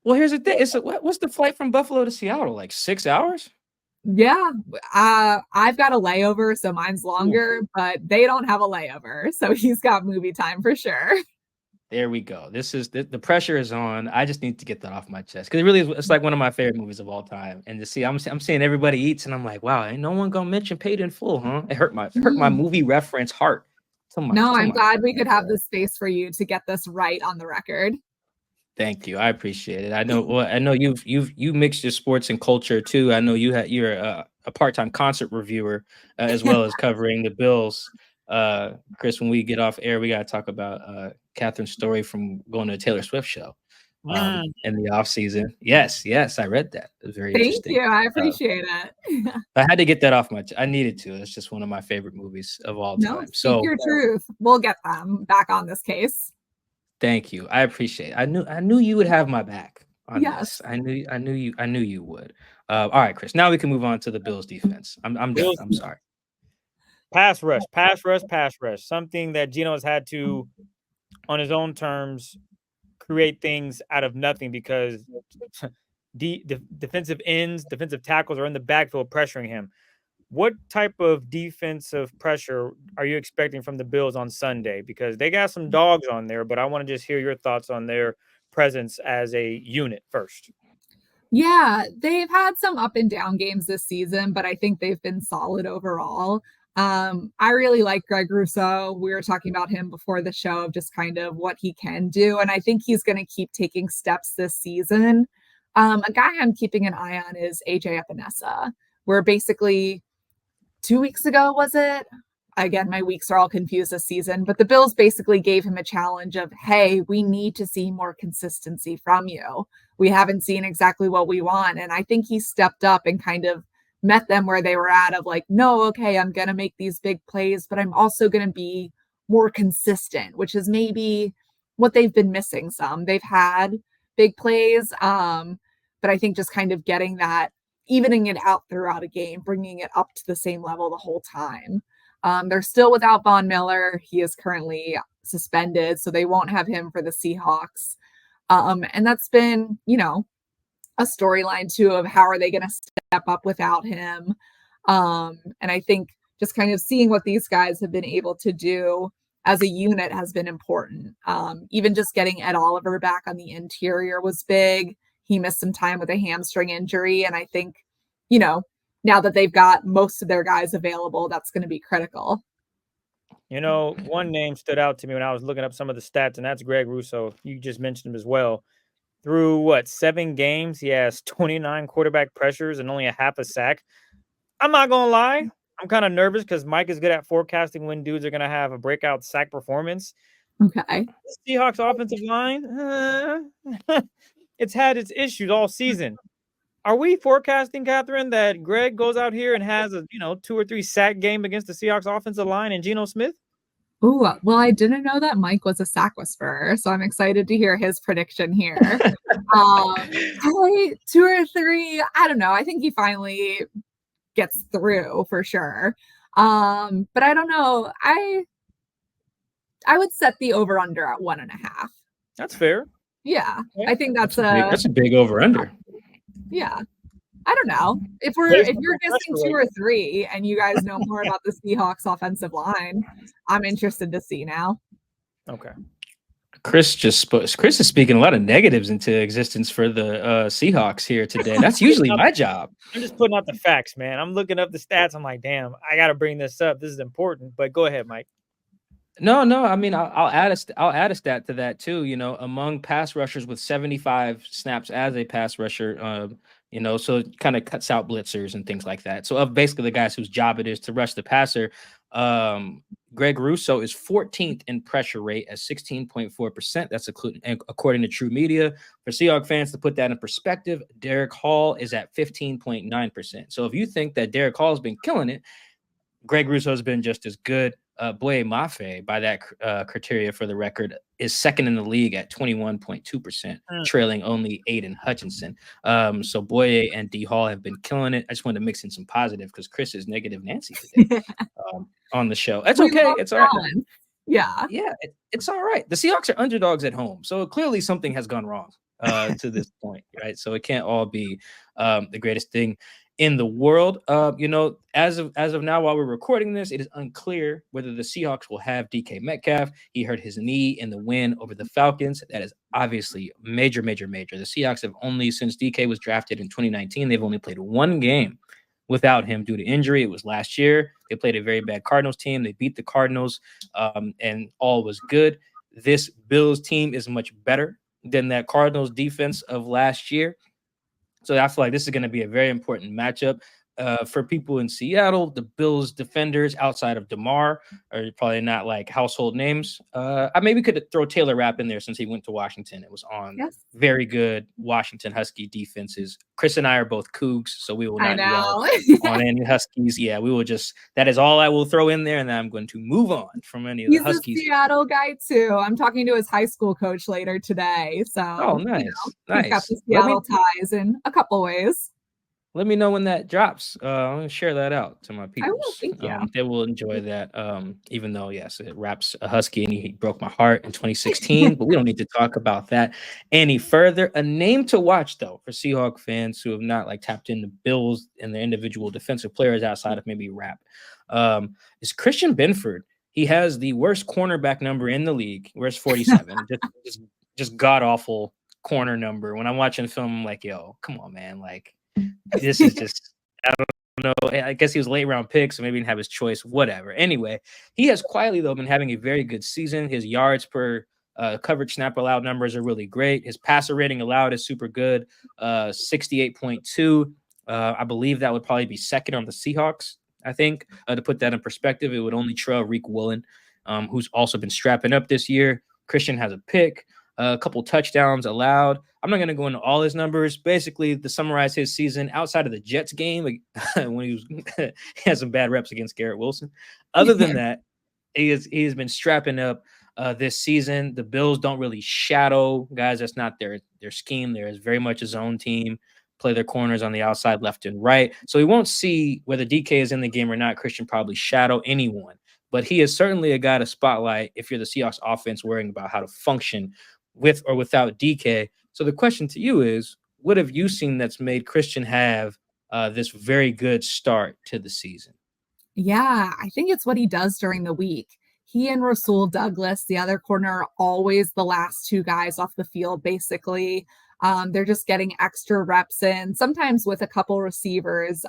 Well, here's the thing. What's the flight from Buffalo to Seattle? Like 6 hours?
Yeah. I've got a layover, so mine's longer, but they don't have a layover. So he's got movie time for sure.
There we go. This is the pressure is on. I just need to get that off my chest because it really is. It's like one of my favorite movies of all time. And to see, I'm seeing Everybody Eats, and I'm like, wow, ain't no one gonna mention Paid in Full, huh? It hurt my movie reference heart.
I'm glad we could have this space for you to get this right on the record.
Thank you. I appreciate it. I know. Well, I know you mixed your sports and culture too. I know you're a part-time concert reviewer as well as covering the Bills. Chris, when we get off air, we got to talk about Catherine's story from going to a Taylor Swift show in the off season. Yes, I read that. It was very interesting.
Thank you. I appreciate it.
I had to get that off I needed to. It's just one of my favorite movies of all time.
Speak your truth. We'll get them back on this case.
Thank you. I appreciate it. I knew you would have my back on this. I knew you would. All right, Chris. Now we can move on to the Bills defense. I'm done. I'm sorry.
Pass rush. Something that Geno has had to, on his own terms, create things out of nothing because defensive ends, defensive tackles are in the backfield pressuring him. What type of defensive pressure are you expecting from the Bills on Sunday? Because they got some dogs on there, but I want to just hear your thoughts on their presence as a unit first.
Yeah, they've had some up and down games this season, but I think they've been solid overall. I really like Greg Russo. We were talking about him before the show of just kind of what he can do. And I think he's going to keep taking steps this season. A guy I'm keeping an eye on is AJ Epinesa, where basically 2 weeks ago, was it? Again, my weeks are all confused this season, but the Bills basically gave him a challenge of, hey, we need to see more consistency from you. We haven't seen exactly what we want. And I think he stepped up and kind of met them where they were at of like, no, okay, I'm going to make these big plays, but I'm also going to be more consistent, which is maybe what they've been missing some. They've had big plays, but I think just kind of getting that, evening it out throughout a game, bringing it up to the same level the whole time. They're still without Von Miller. He is currently suspended, so they won't have him for the Seahawks. And that's been, a storyline too of how are they going to step up without him. And I think just kind of seeing what these guys have been able to do as a unit has been important. Even just getting Ed Oliver back on the interior was big. He missed some time with a hamstring injury. And I think, now that they've got most of their guys available, that's going to be critical.
One name stood out to me when I was looking up some of the stats, and that's Greg Russo. You just mentioned him as well. Through 7 games, he has 29 quarterback pressures and only a half a sack. I'm not going to lie. I'm kind of nervous because Mike is good at forecasting when dudes are going to have a breakout sack performance.
Okay.
The Seahawks offensive line, it's had its issues all season. Are we forecasting, Katherine, that Greg goes out here and has a 2 or 3 sack game against the Seahawks offensive line and Geno Smith?
Ooh, well, I didn't know that Mike was a sack whisperer, so I'm excited to hear his prediction here. 2 or 3, I don't know. I think he finally gets through for sure. But I don't know. I would set the over under at 1.5.
That's fair.
Yeah, I think that's
a big over under.
Yeah. I don't know. If you're guessing 2 or 3 and you guys know more about the Seahawks offensive line, I'm interested to see now.
Okay.
Chris is speaking a lot of negatives into existence for the Seahawks here today. That's usually my job.
I'm just putting out the facts, man. I'm looking up the stats. I'm like, damn, I got to bring this up. This is important. But go ahead, Mike.
No. I mean, I'll add a stat to that too. Among pass rushers with 75 snaps as a pass rusher, so it kind of cuts out blitzers and things like that. So of basically the guys whose job it is to rush the passer, Greg Russo is 14th in pressure rate at 16.4%. That's according to True Media. For Seahawks fans, to put that in perspective, Derek Hall is at 15.9%. So if you think that Derek Hall has been killing it, Greg Russo has been just as good. Boye Mafe, by that criteria for the record, is second in the league at 21.2%, trailing only Aiden Hutchinson. So Boye and D Hall have been killing it. I just wanted to mix in some positive because Chris is negative Nancy today on the show. That's okay. It's all right.
Yeah.
Yeah, it's all right. The Seahawks are underdogs at home, so clearly something has gone wrong to this point, right? So it can't all be the greatest thing in the world. As of now, while we're recording this, it is unclear whether the Seahawks will have DK Metcalf. He hurt his knee in the win over the Falcons. That is obviously major. The Seahawks have only, since DK was drafted in 2019, they've only played 1 game without him due to injury. It was last year. They played a very bad Cardinals team. They beat the Cardinals, and all was good. This Bills team is much better than that Cardinals defense of last year. So I feel like this is going to be a very important matchup for people in Seattle. The Bills defenders outside of DeMar are probably not like household names. I maybe could throw Taylor Rapp in there since he went to Washington. It was on very good Washington Husky defenses. Chris and I are both Cougs, so we will not dwell on any Huskies. Yeah, we will just, that is all I will throw in there, and then I'm going to move on from any of the Huskies.
He's a Seattle guy too. I'm talking to his high school coach later today. So
nice.
He's got the Seattle ties in a couple ways.
Let me know when that drops. I'm going to share that out to my people.
I will, thank you.
They will enjoy that, even though, yes, it Rapp's a Husky and he broke my heart in 2016, but we don't need to talk about that any further. A name to watch, though, for Seahawks fans who have not tapped into Bills and their individual defensive players outside of maybe Rapp, is Christian Benford. He has the worst cornerback number in the league. Where's 47? just god-awful corner number. When I'm watching film, I'm like, yo, come on, man. This is just, I don't know. I guess he was a late round pick, so maybe he didn't have his choice. Whatever. Anyway, he has quietly though been having a very good season. His yards per coverage snap allowed numbers are really great. His passer rating allowed is super good, 68.2. I believe that would probably be second on the Seahawks. I think to put that in perspective, it would only trail Reek Woolen, who's also been strapping up this year. Christian has a pick, a couple touchdowns allowed. I'm not going to go into all his numbers. Basically, to summarize his season, outside of the Jets game when he had some bad reps against Garrett Wilson. Other than that, he has been strapping up this season. The Bills don't really shadow guys. That's not their scheme. There is very much a zone team. Play their corners on the outside, left and right. So we won't see whether DK is in the game or not. Christian probably shadow anyone. But he is certainly a guy to spotlight if you're the Seahawks offense worrying about how to function with or without DK. So the question to you is, what have you seen that's made Christian have this very good start to the season?
Yeah, I think it's what he does during the week. He and Rousseau Douglas, the other corner, are always the last two guys off the field, basically. They're just getting extra reps in, sometimes with a couple receivers.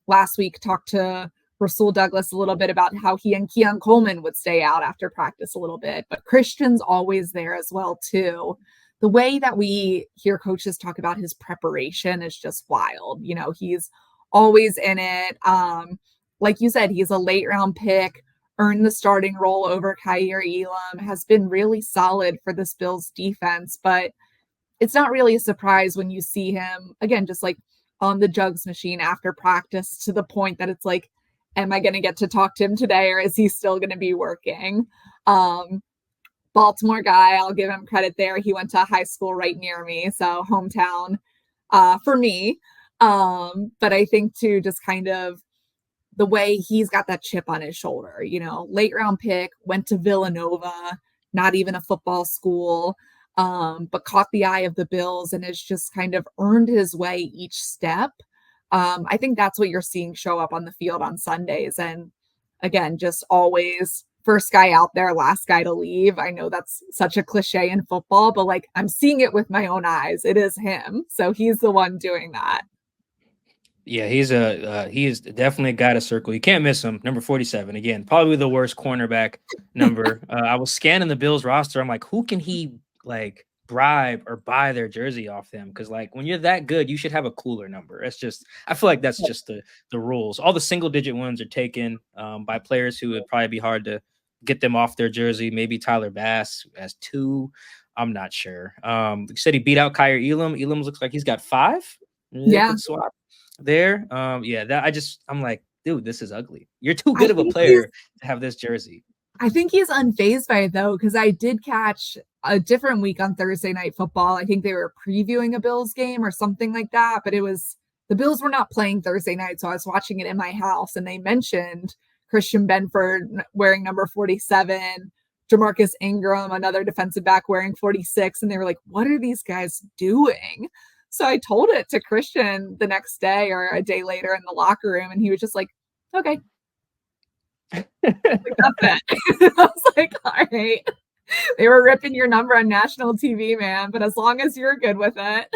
Last week, talked to Rousseau Douglas a little bit about how he and Keon Coleman would stay out after practice a little bit, but Christian's always there as well, too. The way that we hear coaches talk about his preparation is just wild. You know, he's always in it. Like you said, he's a late round pick, earned the starting role over Kaiir Elam, has been really solid for this Bills defense, but it's not really a surprise when you see him, again, just like on the jugs machine after practice, to the point that it's like, am I going to get to talk to him today, or is he still going to be working? Baltimore guy, I'll give him credit there. He went to high school right near me, so hometown for me. But I think too, just kind of the way he's got that chip on his shoulder, you know, late round pick, went to Villanova, not even a football school, but caught the eye of the Bills and has just kind of earned his way each step. I think that's what you're seeing show up on the field on Sundays. And again, just always first guy out there, last guy to leave. I know that's such a cliche in football, but like I'm seeing it with my own eyes. It is him. So he's the one doing that.
Yeah, he is definitely a guy to circle. You can't miss him. Number 47. Again, probably the worst cornerback number. I was scanning the Bills roster. I'm like, who can he like bribe or buy their jersey off them? Because like when you're that good, you should have a cooler number. It's just, I feel like that's just the rules. All the single digit ones are taken by players who would probably be hard to get them off their jersey. Maybe Tyler Bass has 2. I'm not sure. He said he beat out Kaiir Elam. Elam looks like he's got 5.
Yeah.
Swap there. I'm like, dude, this is ugly. You're too good of a player to have this jersey.
I think he's unfazed by it though, because I did catch a different week on Thursday Night Football. I think they were previewing a Bills game or something like that, but it was the Bills were not playing Thursday night, so I was watching it in my house, and they mentioned Christian Benford wearing number 47, Jamarcus Ingram, another defensive back, wearing 46, and they were like, what are these guys doing? So I told it to Christian the next day or a day later in the locker room, and he was just like, okay. Like, that's it. I was like, all right. They were ripping your number on national TV, man, but as long as you're good with it.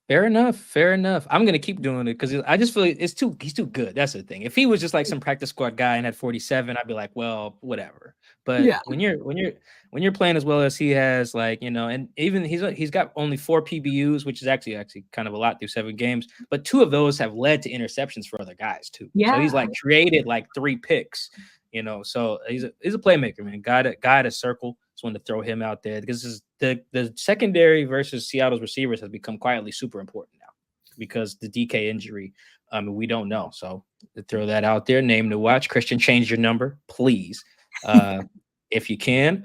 Fair enough. I'm gonna keep doing it because I just feel like he's too good. That's the thing. If he was just like some practice squad guy and had 47, I'd be like, well, whatever. But
yeah.
when you're playing as well as he has, like, you know, and even he's got only 4 PBUs, which is actually kind of a lot through 7 games, but 2 of those have led to interceptions for other guys too.
Yeah.
So he's like created like 3 picks, you know. So he's a playmaker, man. Guy to circle. Just wanted to throw him out there because this is the secondary versus Seattle's receivers has become quietly super important now because the DK injury. We don't know. So to throw that out there, name to watch. Christian, change your number, please. If you can.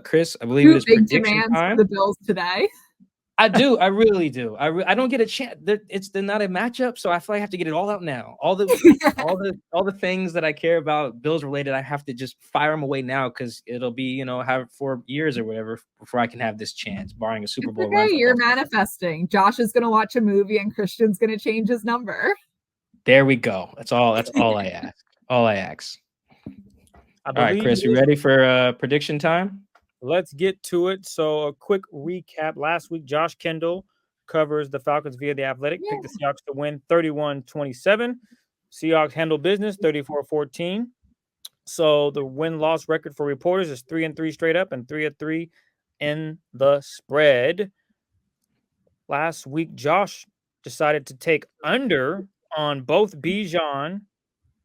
Chris, I believe it's prediction time.
For the Bills today.
I do. I really do. I don't get a chance. It's not a matchup, so I feel like I have to get it all out now. All the things that I care about Bills related, I have to just fire them away now because it'll be, you know, have 4 years or whatever before I can have this chance, barring a Super Bowl.
Okay, you're manifesting. Josh is going to watch a movie and Christian's going to change his number.
There we go. That's all I ask. All I ask. All right, Chris, you ready for prediction time?
Let's get to it. So a quick recap. Last week, Josh Kendall covers the Falcons via The Athletic. Picked the Seahawks to win 31-27. Seahawks handle business 34-14. So the win-loss record for reporters is 3-3 straight up and 3-3 in the spread. Last week, Josh decided to take under on both Bijan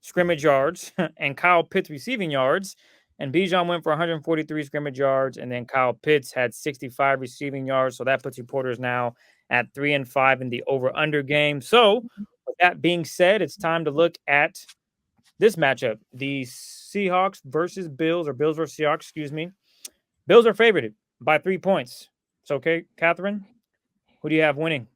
scrimmage yards and Kyle Pitts receiving yards. And Bijan went for 143 scrimmage yards, and then Kyle Pitts had 65 receiving yards. So that puts reporters now at 3-5 in the over-under game. So with that being said, it's time to look at this matchup. The Seahawks versus Bills, or Bills versus Seahawks, excuse me. Bills are favored by 3 points. So, okay, Catherine, who do you have winning?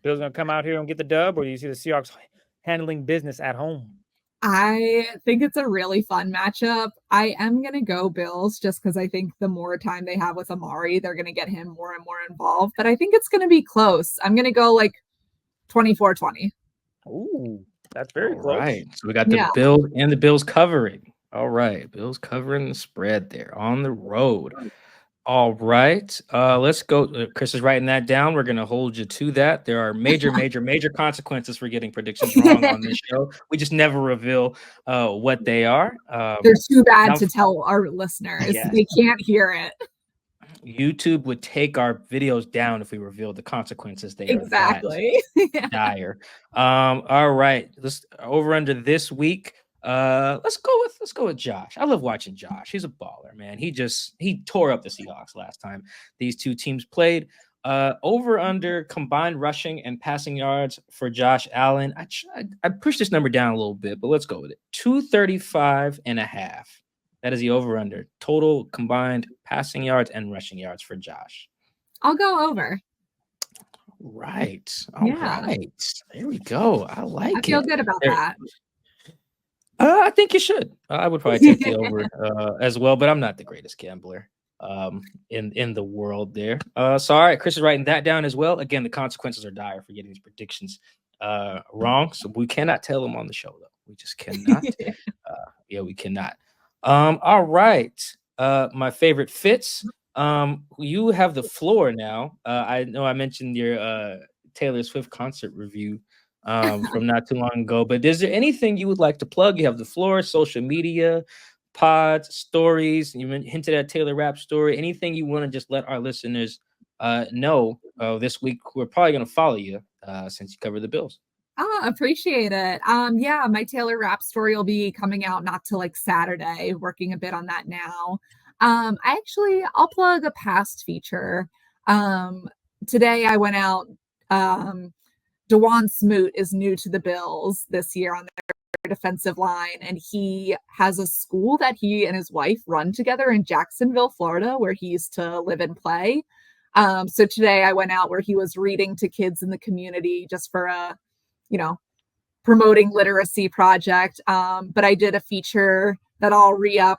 Bills going to come out here and get the dub, or do you see the Seahawks handling business at home?
I think it's a really fun matchup. I am going to go Bills just because I think the more time they have with Amari, they're going to get him more and more involved. But I think it's going to be close. I'm going to go like 24-20.
Ooh, that's very close.
Right. So we got the Bills and the Bills covering. All right. Bills covering the spread there on the road. All right. Let's go. Chris is writing that down. We're going to hold you to that. There are major consequences for getting predictions wrong on this show. We just never reveal what they are.
They're too bad to tell our listeners.
Yes.
They can't hear it.
YouTube would take our videos down if we revealed the consequences. They
exactly
are that dire. All right. Let's over under this week. Let's go with Josh. I love watching Josh. He's a baller, man. He tore up the Seahawks last time these two teams played. Over under combined rushing and passing yards for Josh Allen. I pushed this number down a little bit, but let's go with it. 235.5. That is the over under total combined passing yards and rushing yards for Josh.
I'll go over.
Right. All right. There we go. I like it.
I feel good about that.
I think you should. I would probably take the over as well, but I'm not the greatest gambler in the world there. So all right, Chris is writing that down as well. Again, the consequences are dire for getting these predictions wrong. So we cannot tell them on the show, though. We just cannot. We cannot. All right. My favorite Fitz. You have the floor now. I know I mentioned your Taylor Swift concert review from not too long ago, but is there anything you would like to plug? You have the floor, social media, pods, stories. You hinted at Taylor rap story. Anything you want to just let our listeners know this week? We're probably going to follow you since you cover the Bills.
Appreciate it. My Taylor rap story will be coming out not till like Saturday, working a bit on that now. I'll plug a past feature. Today I went out, Dewan Smoot is new to the Bills this year on their defensive line, and he has a school that he and his wife run together in Jacksonville, Florida, where he used to live and play. So today I went out where he was reading to kids in the community just for a, promoting literacy project. But I did a feature that I'll re-up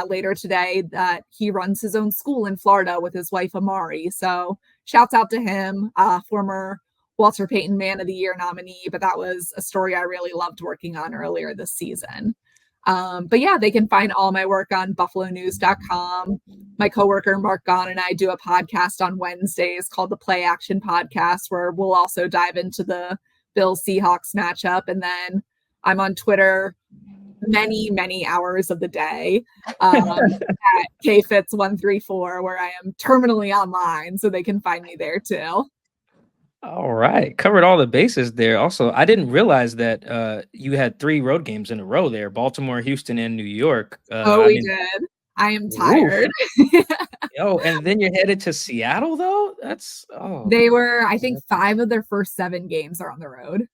later today that he runs his own school in Florida with his wife, Amari. So shouts out to him, former Walter Payton Man of the Year nominee, but that was a story I really loved working on earlier this season. They can find all my work on buffalonews.com. My coworker Mark Gahn and I do a podcast on Wednesdays called the Play Action Podcast, where we'll also dive into the Bills Seahawks matchup. And then I'm on Twitter many hours of the day at KFitz134, where I am terminally online, so they can find me there too.
All right. Covered all the bases there. Also, I didn't realize that you had 3 road games in a row there, Baltimore, Houston, and New York.
We did. I am tired.
And then you're headed to Seattle, though?
They were, I think 5 of their first 7 games are on the road.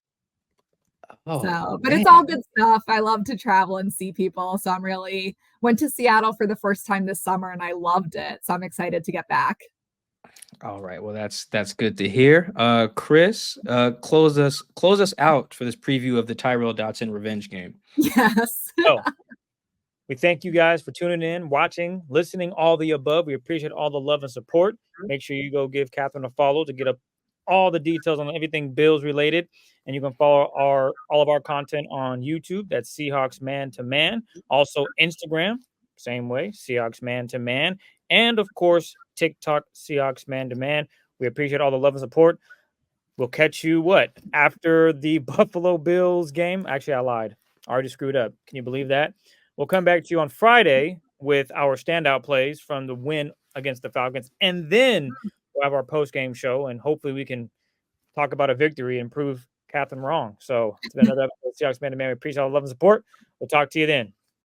It's all good stuff. I love to travel and see people. So went to Seattle for the first time this summer and I loved it. So I'm excited to get back.
All right. Well, that's good to hear. Chris, close us out for this preview of the Tyrell Dotson revenge game.
Yes.
We thank you guys for tuning in, watching, listening, all the above. We appreciate all the love and support. Make sure you go give Catherine a follow to get all the details on everything Bills related. And you can follow all of our content on YouTube. That's Seahawks Man to Man. Also Instagram, same way, Seahawks Man to Man. And of course, TikTok, Seahawks Man to Man. We appreciate all the love and support. We'll catch you after the Buffalo Bills game. Actually, I lied. I already screwed up. Can you believe that? We'll come back to you on Friday with our standout plays from the win against the Falcons, and then we'll have our post-game show, and hopefully we can talk about a victory and prove Catherine wrong. So it's been another episode of Seahawks Man to Man. We appreciate all the love and support. We'll talk to you then.